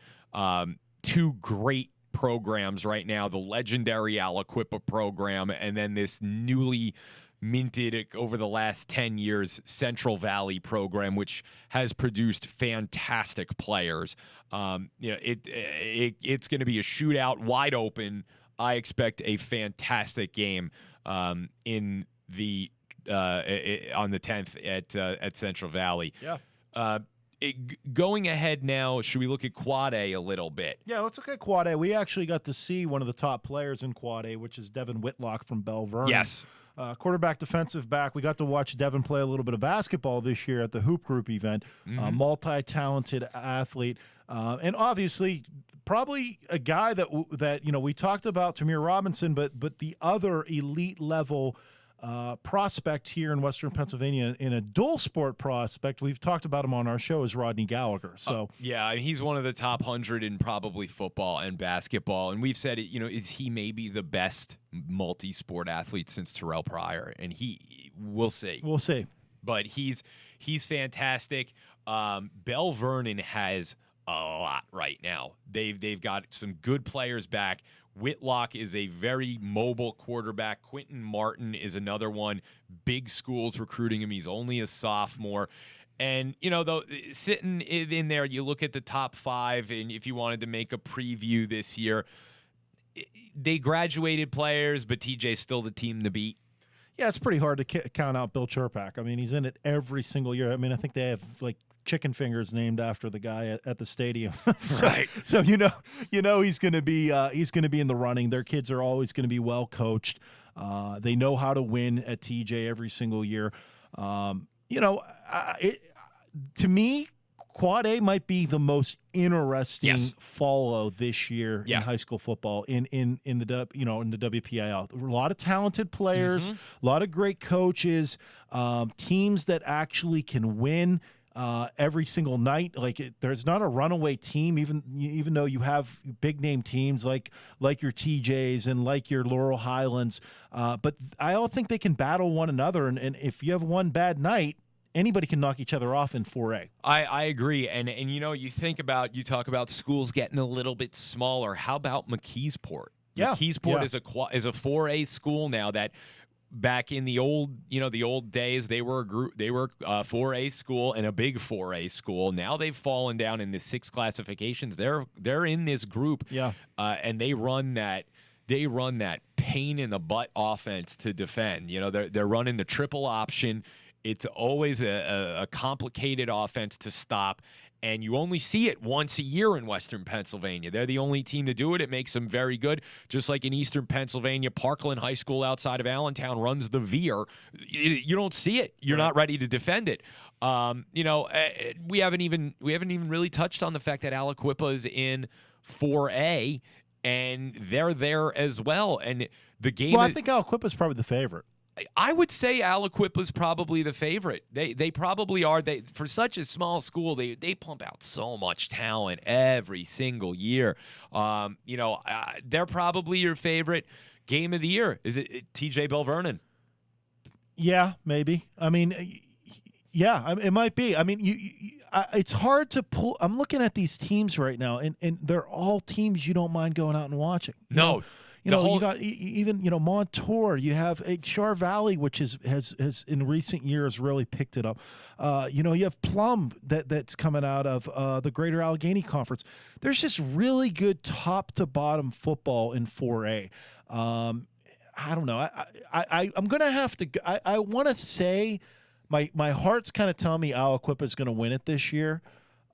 B: Two great programs right now, the legendary Aliquippa program, and then this newly minted over the last 10 years Central Valley program, which has produced fantastic players. It's going to be a shootout, wide open. I expect a fantastic game in the on the 10th at Central Valley.
C: Yeah.
B: Going ahead now, should we look at Quad A a little bit?
C: Yeah, let's look at Quad A. We actually got to see one of the top players in Quad A, which is Devin Whitlock from Bell Vernon.
B: Yes.
C: Quarterback, defensive back. We got to watch Devin play a little bit of basketball this year at the Hoop Group event. Multi-talented athlete. And obviously, probably a guy that we talked about, Tamir Robinson, but the other elite level prospect here in Western Pennsylvania, in a dual sport prospect, we've talked about him on our show, is Rodney Gallagher. So
B: yeah, he's one of the top 100 in probably football and basketball, and we've said it. Is he maybe the best multi-sport athlete since Terrell Pryor? And we'll see.
C: We'll see.
B: But he's fantastic. Bell Vernon has a lot right now. They've got some good players back. Whitlock is a very mobile quarterback. Quentin Martin is another one. Big schools recruiting him. He's only a sophomore. And, though, sitting in there, you look at the top 5, and if you wanted to make a preview this year, they graduated players, but TJ's still the team to beat.
C: Yeah, it's pretty hard to count out Bill Chirpak. I mean, he's in it every single year. I mean, I think they have, chicken fingers named after the guy at the stadium.
B: Right.
C: So he's going to be in the running. Their kids are always going to be well coached. They know how to win at TJ every single year. To me, Quad A might be the most interesting follow this year in high school football in the WPIAL. A lot of talented players, a lot of great coaches, teams that actually can win every single night. There's not a runaway team, even though you have big name teams like your TJs and like your Laurel Highlands. But I all think they can battle one another. And if you have one bad night, anybody can knock each other off in 4A.
B: I agree. And you talk about schools getting a little bit smaller. How about McKeesport?
C: Yeah.
B: McKeesport is a 4A school now that back in the old days, they were a 4A school and a big 4A school. Now they've fallen down in the 6 classifications. They're in this group, and they run that pain in the butt offense to defend. They're running the triple option. It's always a complicated offense to stop. And you only see it once a year in Western Pennsylvania. They're the only team to do it. It makes them very good. Just like in Eastern Pennsylvania, Parkland High School outside of Allentown runs the veer. You don't see it. You're not ready to defend it. We haven't even really touched on the fact that Aliquippa is in 4A, and they're there as well. And the game.
C: Well, I think Aliquippa is probably the favorite.
B: I would say Aliquippa is probably the favorite. They probably are. For such a small school, they pump out so much talent every single year. They're probably your favorite. Game of the year, is it TJ Bell Vernon?
C: Yeah, maybe. I mean, it might be. I mean, it's hard to pull. I'm looking at these teams right now, and they're all teams you don't mind going out and watching.
B: No.
C: You got even Montour. You have Char Valley, which has in recent years really picked it up. You have Plum that's coming out of the Greater Allegheny Conference. There's just really good top to bottom football in 4A. I don't know. I'm gonna have to. I want to say my heart's kind of telling me Aliquippa is going to win it this year,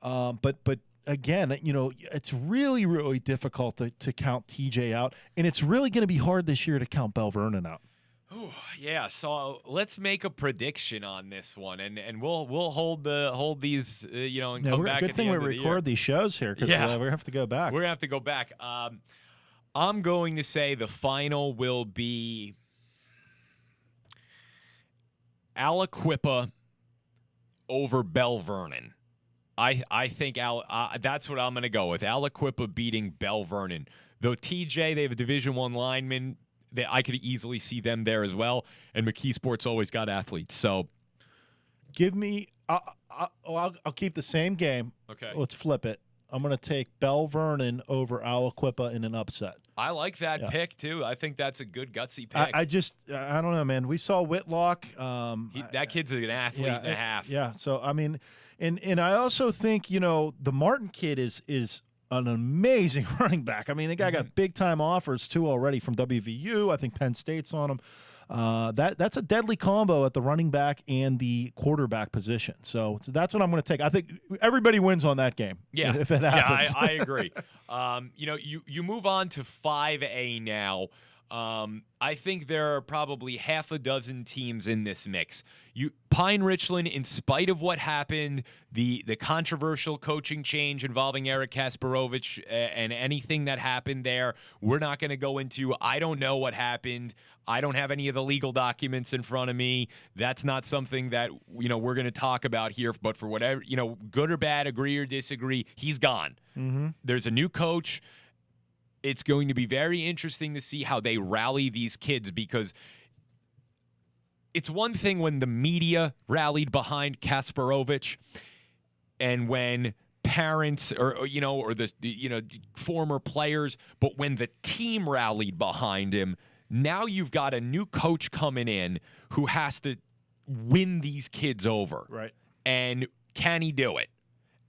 C: but. Again, it's really, really difficult to count TJ out, and it's really going to be hard this year to count Bell Vernon out.
B: Ooh, yeah, so let's make a prediction on this one, and we'll hold these, and come back.
C: Good thing we record these shows here because we have to go back.
B: We're gonna have to go back. I'm going to say the final will be Aliquippa over Bell Vernon. I think that's what I'm going to go with. Aliquippa beating Bell Vernon. Though TJ, they have a Division I lineman. I could easily see them there as well. And McKeesport's always got athletes. So
C: give me I'll keep the same game.
B: Okay.
C: Let's flip it. I'm going to take Bell Vernon over Aliquippa in an upset.
B: I like that pick, too. I think that's a good, gutsy pick.
C: I don't know, man. We saw Whitlock.
B: That kid's an athlete and a half.
C: Yeah, so, I mean, and I also think, the Martin kid is an amazing running back. I mean, the guy got big-time offers, too, already from WVU. I think Penn State's on him. That's a deadly combo at the running back and the quarterback position. So that's what I'm going to take. I think everybody wins on that game.
B: Yeah,
C: if it happens.
B: Yeah, I agree. You move on to 5A now. I think there are probably half a dozen teams in this mix. Pine Richland, in spite of what happened, the controversial coaching change involving Eric Kasparovich and anything that happened there, we're not going to go into. I don't know what happened. I don't have any of the legal documents in front of me. That's not something that we're going to talk about here. But for whatever, good or bad, agree or disagree, he's gone.
C: Mm-hmm.
B: There's a new coach. It's going to be very interesting to see how they rally these kids, because it's one thing when the media rallied behind Kasparovich and when parents or the former players, but when the team rallied behind him, now you've got a new coach coming in who has to win these kids over.
C: Right.
B: And can he do it?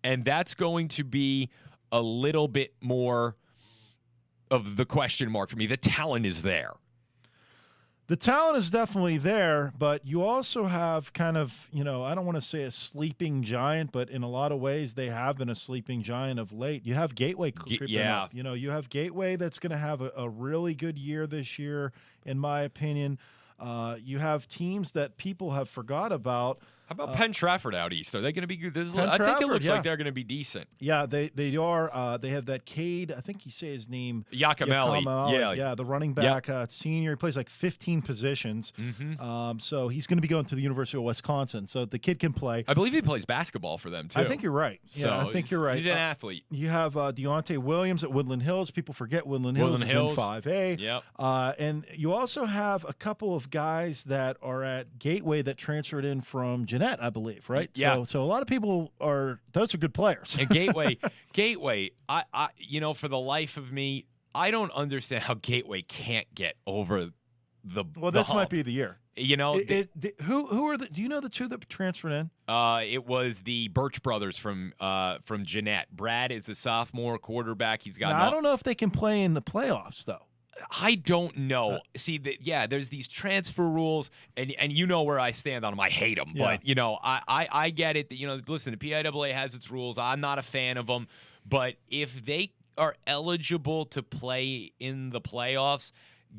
B: And that's going to be a little bit more of the question mark for me. The talent is there.
C: The talent is definitely there, but you also have kind of, I don't want to say a sleeping giant, but in a lot of ways they have been a sleeping giant of late. You have Gateway creeping up. You have Gateway that's going to have a really good year this year, in my opinion. You have teams that people have forgot about.
B: How about Penn Trafford out east? Are they going to be good? I think it looks like they're going to be decent.
C: Yeah, they are. They have that Cade. I think you say his name.
B: Yakameli.
C: Yeah, the running back, senior. He plays like 15 positions.
B: Mm-hmm.
C: So he's going to be going to the University of Wisconsin. So the kid can play.
B: I believe he plays basketball for them too.
C: I think you're right. I think you're right.
B: He's an athlete.
C: You have Deontay Williams at Woodland Hills. People forget Woodland Hills is in 5A.
B: Yep.
C: And you also have a couple of guys that are at Gateway that transferred in from Jeanette, I believe, right?
B: Yeah.
C: So a lot of people those are good players.
B: And Gateway, I for the life of me, I don't understand how Gateway can't get over the
C: this
B: hump.
C: might be the year. Who are the? Do you know the two that transferred in?
B: It was the Birch brothers from Jeanette. Brad is a sophomore quarterback. He's got.
C: Now, I don't know if they can play in the playoffs though.
B: I don't know. See, there's these transfer rules, and you know where I stand on them. I hate them, but I get it. Listen, the PIAA has its rules. I'm not a fan of them, but if they are eligible to play in the playoffs,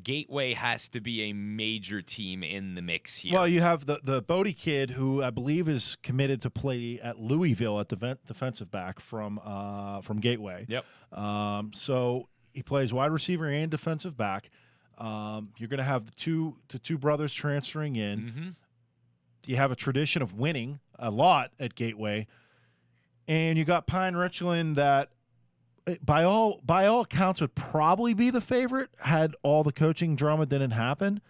B: Gateway has to be a major team in the mix here.
C: Well, you have the Bodie kid, who I believe is committed to play at Louisville at the defensive back from Gateway.
B: Yep.
C: So he plays wide receiver and defensive back. You're going to have the two brothers transferring in.
B: Mm-hmm.
C: You have a tradition of winning a lot at Gateway, and you got Pine Richland that, by all accounts, would probably be the favorite had all the coaching drama didn't happen.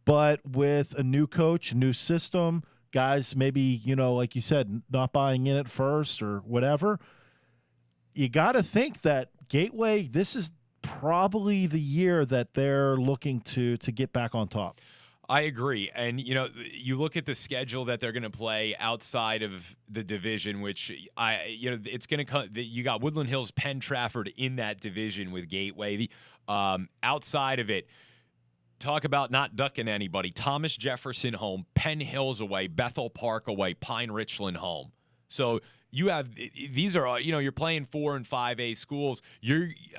C: But with a new coach, a new system, guys maybe, like you said, not buying in at first or whatever, you got to think that Gateway, this is probably the year that they're looking to get back on top.
B: I agree. And, you look at the schedule that they're going to play outside of the division, which it's going to come. You got Woodland Hills, Penn Trafford in that division with Gateway. Outside of it, talk about not ducking anybody. Thomas Jefferson home, Penn Hills away, Bethel Park away, Pine Richland home. So you have these are you're playing 4 and 5A schools.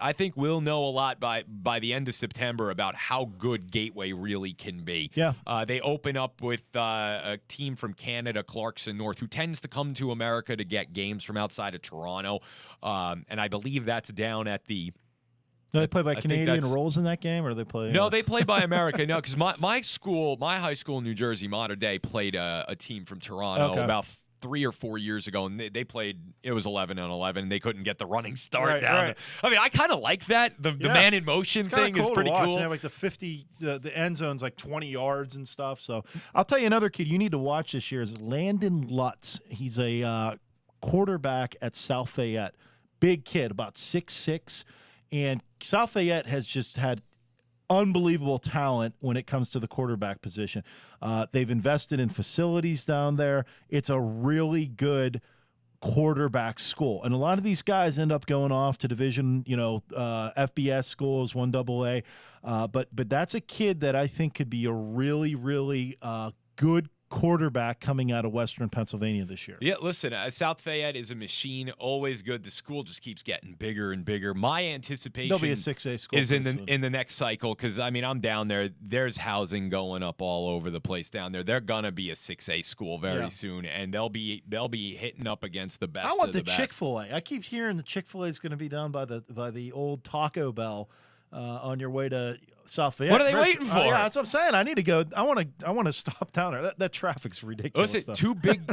B: I think we'll know a lot by the end of September about how good Gateway really can be.
C: Yeah.
B: They open up with a team from Canada, Clarkson North, who tends to come to America to get games from outside of Toronto, and I believe that's down at the.
C: Do they play by Canadian rules in that game, or do they play?
B: No, they play by America. No, because my high school in New Jersey, Modern Day, played a team from Toronto about 3 or 4 years ago, and they played. It was 11-11. And they couldn't get the running start
C: Right,
B: down.
C: right.
B: I mean, I kind of like that. The man in motion thing is pretty cool.
C: They have like the end zone's like 20 yards and stuff. So I'll tell you another kid you need to watch this year is Landon Lutz. He's a quarterback at South Fayette. Big kid, about 6'6", and South Fayette has just had unbelievable talent when it comes to the quarterback position. They've invested in facilities down there. It's a really good quarterback school, and a lot of these guys end up going off to division, FBS schools, 1AA. But that's a kid that I think could be a really, really good quarterback coming out of Western Pennsylvania this year.
B: Yeah, listen, South Fayette is a machine, always good. The school just keeps getting bigger and bigger. My anticipation
C: They'll be a 6A school
B: is in the next cycle, because I mean, I'm down there. There's housing going up all over the place down there. They're gonna be a 6A school very soon, and they'll be hitting up against the best.
C: I want
B: of the
C: the
B: best.
C: Chick-fil-A. I keep hearing the Chick-fil-A is going to be down by the old Taco Bell on your way to South Fayette.
B: What are they waiting for?
C: Yeah, that's what I'm saying. I need to go. I want to stop down there. That traffic's ridiculous.
B: Listen,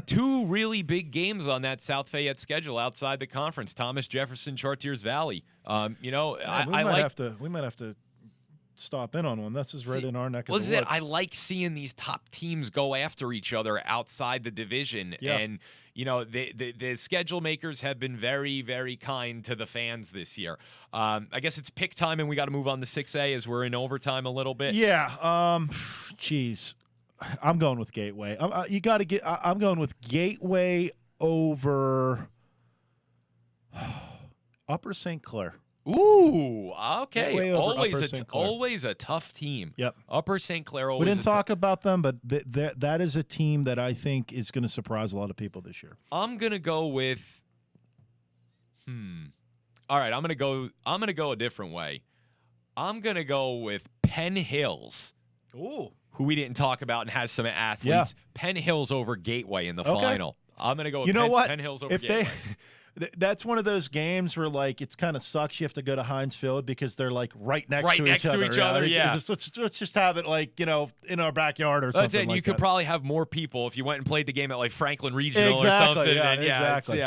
B: two really big games on that South Fayette schedule outside the conference. Thomas Jefferson, Chartiers Valley.
C: We might have to stop in on one. That's just right in our neck of the woods.
B: I like seeing these top teams go after each other outside the division.
C: Yeah.
B: And, the schedule makers have been very, very kind to the fans this year. I guess it's pick time, and we got to move on to 6A as we're in overtime a little bit.
C: Yeah. Geez. I'm going with Gateway. I'm going with Gateway over Upper St. Clair.
B: Ooh, okay.
C: Always
B: a tough team.
C: Yep.
B: Upper St. Clair.
C: We didn't talk about them, but that is a team that I think is going to surprise a lot of people this year.
B: I'm gonna go with. All right, I'm gonna go a different way. I'm gonna go with Penn Hills.
C: Ooh.
B: Who we didn't talk about and has some athletes.
C: Yeah.
B: Penn Hills over Gateway in the final. I'm gonna go with Penn Hills over
C: if
B: Gateway.
C: That's one of those games where, like, it's kind of sucks you have to go to Heinz Field because they're, like, right next to each other.
B: Yeah.
C: Let's just have it, like, in our backyard or something
B: That's it.
C: like
B: You could
C: that.
B: probably have more people if you went and played the game at, like, Franklin Regional or
C: Exactly,
B: something.
C: yeah,
B: And
C: exactly.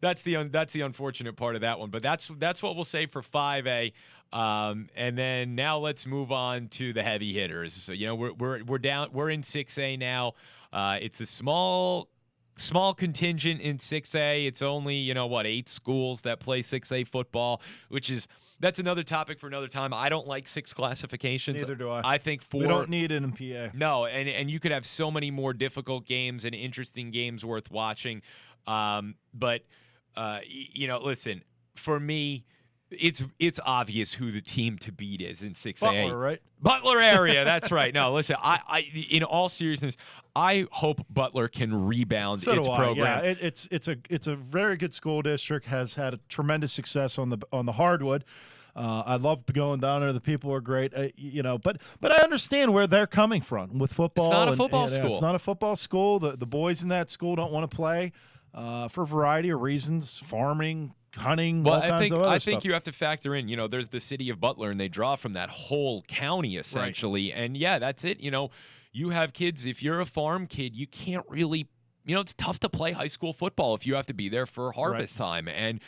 B: that's the unfortunate part of that one. But that's what we'll say for 5A. And then now let's move on to the heavy hitters. So, we're in 6A now. It's a small contingent in 6A. It's only, 8 schools that play 6A football, that's another topic for another time. I don't like 6 classifications.
C: Neither do I.
B: I think 4.
C: We don't need it in PA.
B: No, and you could have so many more difficult games and interesting games worth watching. But listen, for me, it's obvious who the team to beat is in 6A.
C: Butler, right?
B: Butler area, that's right. No, listen, I in all seriousness, I hope Butler can rebound its program.
C: Yeah, it's a very good school district, has had a tremendous success on the hardwood. I love going down there. The people are great, but I understand where they're coming from with football.
B: It's not a football school.
C: It's not a football school. The boys in that school don't want to play for a variety of reasons, farming, hunting,
B: well,
C: all kinds of other
B: I
C: stuff.
B: think you have to factor in, there's the city of Butler, and they draw from that whole county essentially. Right. And yeah, that's it. You have kids. If you're a farm kid, you can't really. It's tough to play high school football if you have to be there for harvest time. And,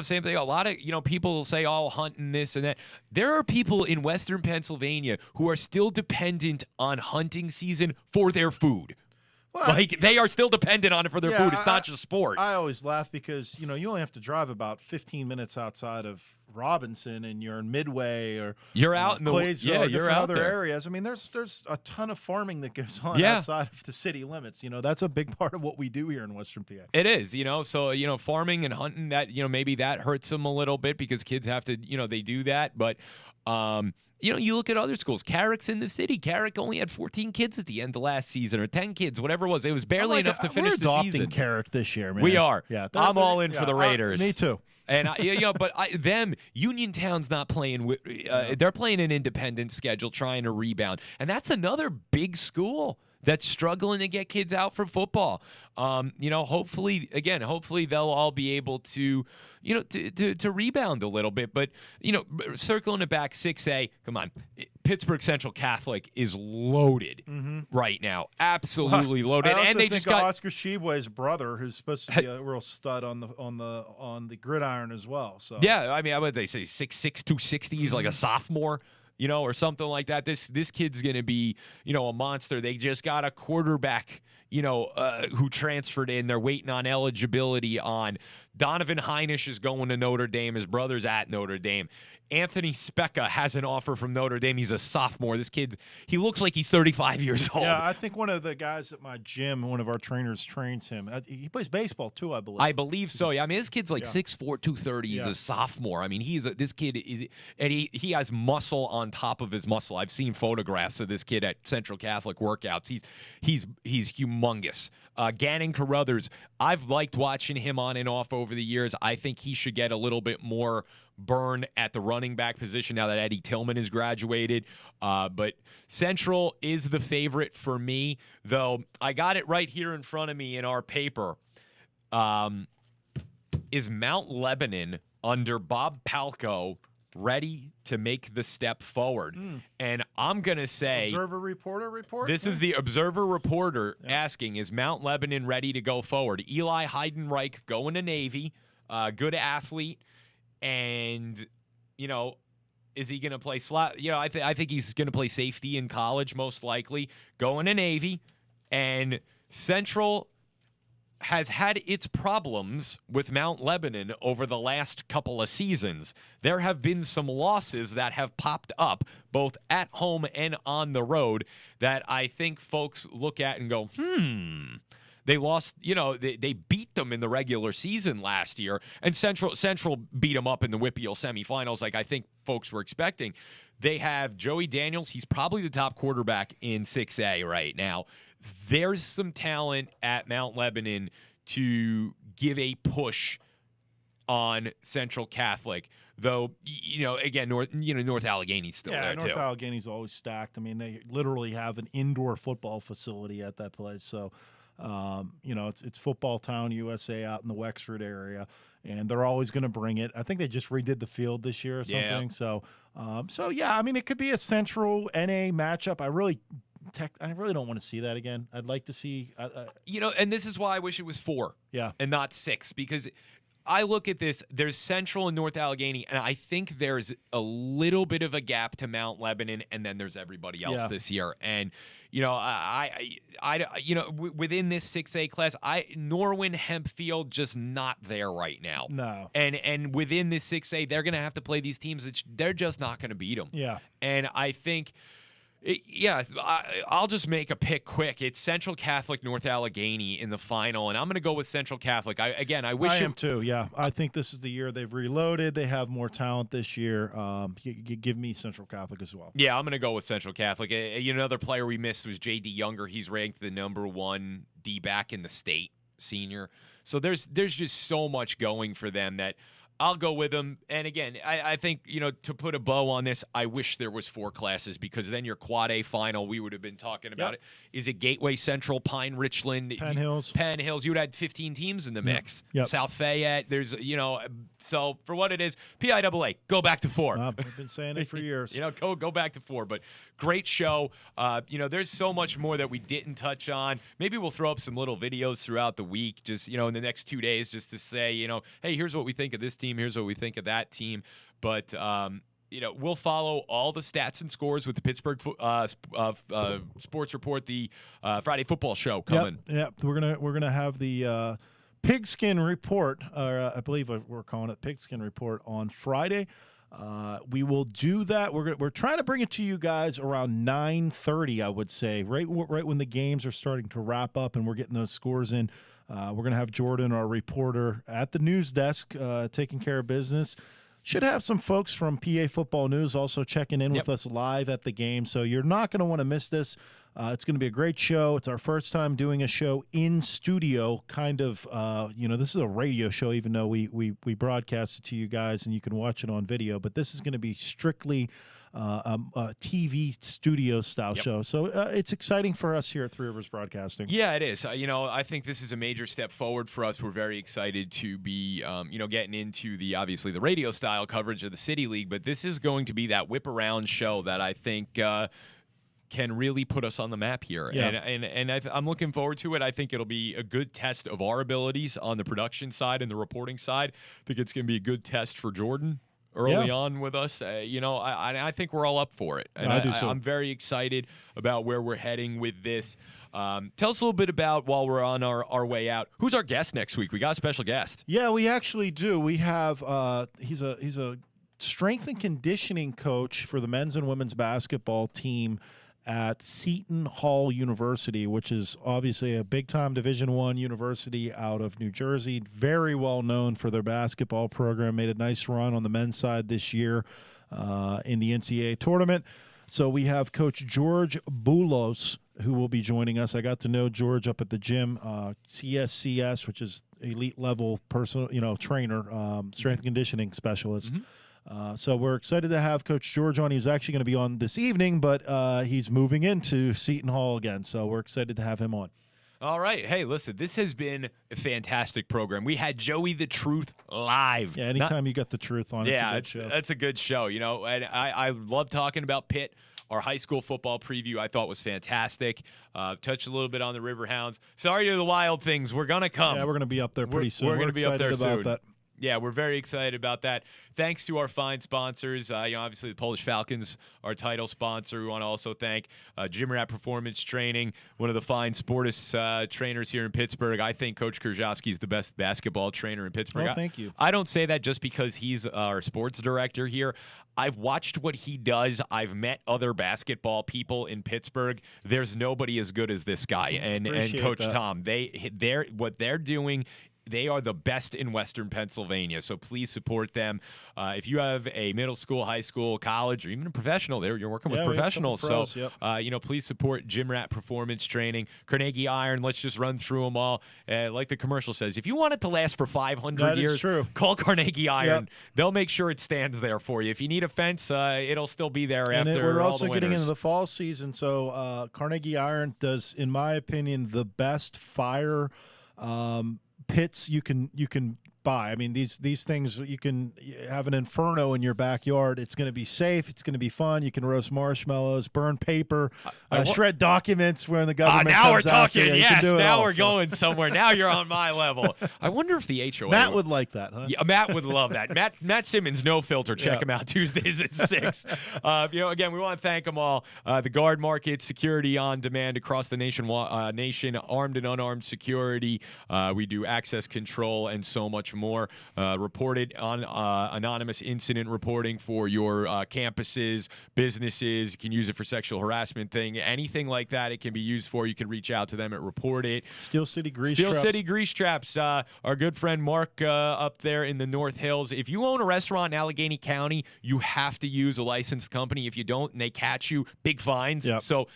B: same thing. A lot of, people will say, oh, hunting this and that. There are people in Western Pennsylvania who are still dependent on hunting season for their food. Well, they are still dependent on it for their food. It's not just sport.
C: I always laugh because, you only have to drive about 15 minutes outside of Robinson, and you're in Midway or
B: you're out in the
C: Claysville,
B: you're out
C: other
B: there.
C: areas. I mean, there's a ton of farming that goes on outside of the city limits. That's a big part of what we do here in Western PA.
B: It is, so farming and hunting, that maybe that hurts them a little bit because kids have to, they do that, but you look at other schools. Carrick's in the city. Carrick only had 14 kids at the end of last season, or 10 kids, whatever it was. It was barely enough to finish the season.
C: We're adopting Carrick this year, man.
B: We are.
C: Yeah,
B: I'm all in for the Raiders.
C: Me too.
B: And Uniontown's not playing. They're playing an independent schedule, trying to rebound, and that's another big school that's struggling to get kids out for football. Hopefully they'll all be able to, to rebound a little bit. But circling it back, 6A, come on. Pittsburgh Central Catholic is loaded right now, absolutely loaded.
C: I also
B: and they
C: think
B: just got
C: Oscar Sheboy's brother, who's supposed to be a real stud on the gridiron as well. So
B: yeah, I mean, what would they say, 6'6", 260? He's like a sophomore, or something like that. This kid's gonna be, a monster. They just got a quarterback, who transferred in. They're waiting on eligibility on. Donovan Heinisch is going to Notre Dame. His brother's at Notre Dame. Anthony Specca has an offer from Notre Dame. He's a sophomore. This kid, he looks like he's 35 years old.
C: Yeah, I think one of the guys at my gym, one of our trainers, trains him. He plays baseball too, I believe.
B: I believe so. Yeah, I mean, this kid's like 6'4", 230. He's a sophomore. I mean, this kid is, and he has muscle on top of his muscle. I've seen photographs of this kid at Central Catholic workouts. He's humongous. Gannon Carruthers, I've liked watching him on and off over the years. I think he should get a little bit more burn at the running back position now that Eddie Tillman has graduated. But Central is the favorite for me, though I got it right here in front of me in our paper. Is Mount Lebanon under Bob Palco ready to make the step forward? And I'm going to say
C: Observer Reporter report?
B: This is the Observer Reporter asking, is Mount Lebanon ready to go forward? Eli Heidenreich going to Navy, good athlete, and, is he going to play slot? I think he's going to play safety in college, most likely, going to Navy. And Central has had its problems with Mount Lebanon over the last couple of seasons. There have been some losses that have popped up, both at home and on the road, that I think folks look at and go, They lost, they beat them in the regular season last year, and Central beat them up in the WPIAL semifinals like I think folks were expecting. They have Joey Daniels. He's probably the top quarterback in 6A right now. There's some talent at Mount Lebanon to give a push on Central Catholic, though, again, North Allaghaney's still there, too.
C: North Allaghaney's always stacked. I mean, they literally have an indoor football facility at that place, so it's Football Town USA out in the Wexford area, and they're always going to bring it. I think they just redid the field this year or something. Yeah. So yeah, I mean, it could be a Central NA matchup. I really don't want to see that again. I'd like to see,
B: and this is why I wish it was 4, and not 6, because I look at this. There's Central and North Allegheny, and I think there's a little bit of a gap to Mount Lebanon, and then there's everybody else this year. And within this 6A class, Norwin Hempfield just not there right now.
C: No.
B: And within this 6A, they're going to have to play these teams that they're just not going to beat them.
C: Yeah.
B: And I think. I'll just make a pick quick. It's Central Catholic, North Allegheny in the final, and I'm going to go with Central Catholic. I wish
C: I am too. Yeah, I think this is the year they've reloaded. They have more talent this year. Give me Central Catholic as well.
B: Yeah, I'm going to go with Central Catholic. Another player we missed was J.D. Younger. He's ranked the #1 D-back in the state, senior. So there's just so much going for them that I'll go with them. And again, I think, to put a bow on this, I wish there was 4 classes, because then your Quad A final, we would have been talking about it. Is it Gateway, Central, Pine, Richland,
C: Penn Hills?
B: Penn Hills. You would have 15 teams in the mix.
C: Yep.
B: South Fayette. There's, so for what it is, PIAA, go back to 4.
C: I've been saying it for years.
B: Go back to 4. But great show. There's so much more that we didn't touch on. Maybe we'll throw up some little videos throughout the week, just, in the next 2 days, just to say, hey, here's what we think of this team. Here's what we think of that team. But, we'll follow all the stats and scores with the Pittsburgh Sports Report, the Friday football show coming.
C: Yep. We're gonna have the Pigskin Report, or I believe we're calling it Pigskin Report, on Friday. We will do that. We're trying to bring it to you guys around 9:30, I would say, right when the games are starting to wrap up and we're getting those scores in. We're going to have Jordan, our reporter, at the news desk, taking care of business. Should have some folks from PA Football News also checking in with us live at the game, so you're not going to want to miss this. It's going to be a great show. It's our first time doing a show in studio, kind of, this is a radio show, even though we broadcast it to you guys and you can watch it on video, but this is going to be strictly TV studio style show. So it's exciting for us here at Three Rivers Broadcasting.
B: Yeah, it is. I think this is a major step forward for us. We're very excited to be, getting into obviously the radio style coverage of the City League, but this is going to be that whip around show that I think can really put us on the map here.
C: Yeah.
B: And I'm looking forward to it. I think it'll be a good test of our abilities on the production side and the reporting side. I think it's going to be a good test for Jordan early on with us. I think we're all up for it. And
C: I do so.
B: I'm very excited about where we're heading with this. Tell us a little bit about, while we're on our way out, who's our guest next week? We got a special guest.
C: Yeah, we actually do. We have he's a strength and conditioning coach for the men's and women's basketball team at Seton Hall University, which is obviously a big-time Division I university out of New Jersey, very well known for their basketball program, made a nice run on the men's side this year in the NCAA tournament. So we have Coach George Boulos, who will be joining us. I got to know George up at the gym, CSCS, which is elite level personal, trainer, strength and conditioning specialist.
B: Mm-hmm.
C: So we're excited to have Coach George on. He's actually going to be on this evening, but he's moving into Seton Hall again. So we're excited to have him on.
B: All right. Hey, listen, this has been a fantastic program. We had Joey the Truth live.
C: Yeah, anytime you got the truth on, it's a good show.
B: That's a good show, and I love talking about Pitt. Our high school football preview I thought was fantastic. Touched a little bit on the Riverhounds. Sorry to the Wild Things. We're going to come.
C: Yeah, we're going to be up there pretty soon.
B: We're going to be up there soon.
C: That.
B: Yeah, we're very excited about that. Thanks to our fine sponsors. Obviously the Polish Falcons, our title sponsor. We want to also thank Gym Rat Performance Training, one of the fine sportist trainers here in Pittsburgh. I think Coach Krzyzewski is the best basketball trainer in Pittsburgh.
C: Well, thank you.
B: I don't say that just because he's our sports director here. I've watched what he does. I've met other basketball people in Pittsburgh. There's nobody as good as this guy and Coach Tom. What they're doing. They are the best in Western Pennsylvania, so please support them. If you have a middle school, high school, college, or even a professional, you're working with professionals.
C: Pros, yep.
B: Please support Gym Rat Performance Training, Carnegie Iron. Let's just run through them all. Like the commercial says, if you want it to last for 500 years, call Carnegie Iron.
C: Yep.
B: They'll make sure it stands there for you. If you need a fence, it'll still be there
C: and
B: after
C: we're
B: all
C: also
B: the
C: getting
B: winters.
C: into the fall season, so Carnegie Iron does, in my opinion, the best fire pits you can buy. I mean, these things, you can have an inferno in your backyard. It's going to be safe. It's going to be fun. You can roast marshmallows, burn paper, shred documents when the government
B: now we're
C: comes after
B: talking.
C: you.
B: Yes,
C: You can do it
B: now
C: all,
B: we're going somewhere. Now you're on my level. I wonder if the HOA
C: Matt would like that, huh?
B: Yeah, Matt would love that. Matt Simmons, No Filter. Check him out Tuesdays at 6. Again, we want to thank them all. The Guard Market, security on demand across the nation, armed and unarmed security. We do access control and so much more. Reported on anonymous incident reporting for your campuses, businesses. You can use it for sexual harassment thing, anything like that. It can be used for. You can reach out to them at Report It.
C: Steel City Grease
B: Traps. Our good friend Mark up there in the North Hills. If you own a restaurant in Allegheny County, you have to use a licensed company. If you don't, and they catch you, big fines.
C: Yep.
B: So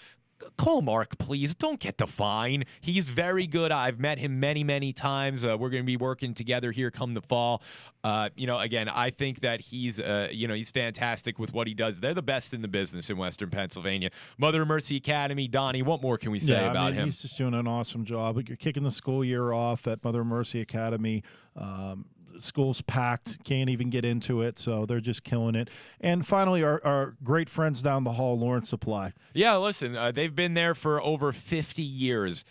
B: call Mark, please. Don't get the fine. He's very good. I've met him many, many times. We're going to be working together here come the fall. Again, I think that he's fantastic with what he does. They're the best in the business in Western Pennsylvania. Mother of Mercy Academy, Donnie, what more can we say about him?
C: He's just doing an awesome job. You're kicking the school year off at Mother of Mercy Academy. School's packed, can't even get into it, so they're just killing it. And finally, our great friends down the hall, Lawrence Supply.
B: Yeah, listen, they've been there for over 50 years.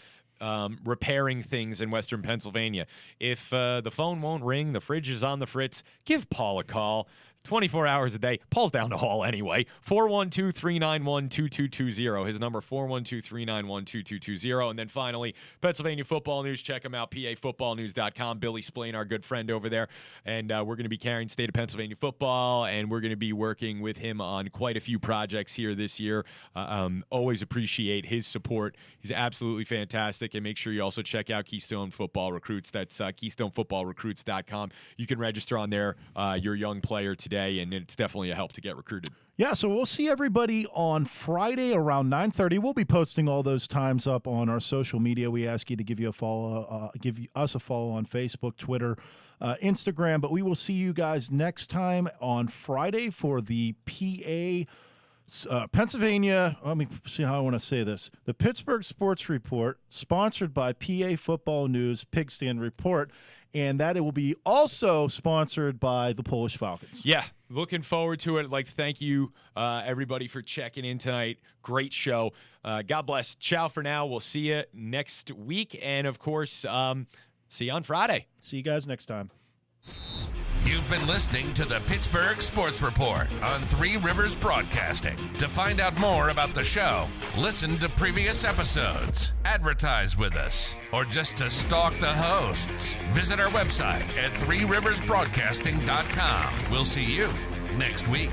B: Repairing things in Western Pennsylvania. If the phone won't ring, the fridge is on the fritz, give Paul a call. 24 hours a day. Paul's down the hall anyway. 412-391-2220. His number, 412-391-2220. And then finally, Pennsylvania Football News. Check him out, pafootballnews.com. Billy Splain, our good friend over there. And we're going to be carrying State of Pennsylvania football, and we're going to be working with him on quite a few projects here this year. Always appreciate his support. He's absolutely fantastic. And make sure you also check out Keystone Football Recruits. That's KeystoneFootballRecruits.com. You can register on there, your young player today, and it's definitely a help to get recruited.
C: Yeah, so we'll see everybody on Friday around 9:30. We'll be posting all those times up on our social media. We ask you to give us a follow on Facebook, Twitter, Instagram. But we will see you guys next time on Friday for the PA Pennsylvania, let me see how I want to say this. The Pittsburgh Sports Report, sponsored by PA Football News Pigskin Report, and that it will be also sponsored by the Polish Falcons.
B: Yeah, looking forward to it. I'd like to thank you, everybody, for checking in tonight. Great show. God bless. Ciao for now. We'll see you next week. And, of course, see you on Friday.
C: See you guys next time.
A: You've been listening to the Pittsburgh Sports Report on Three Rivers Broadcasting. To find out more about the show, listen to previous episodes, advertise with us, or just to stalk the hosts, visit our website at threeriversbroadcasting.com. We'll see you next week.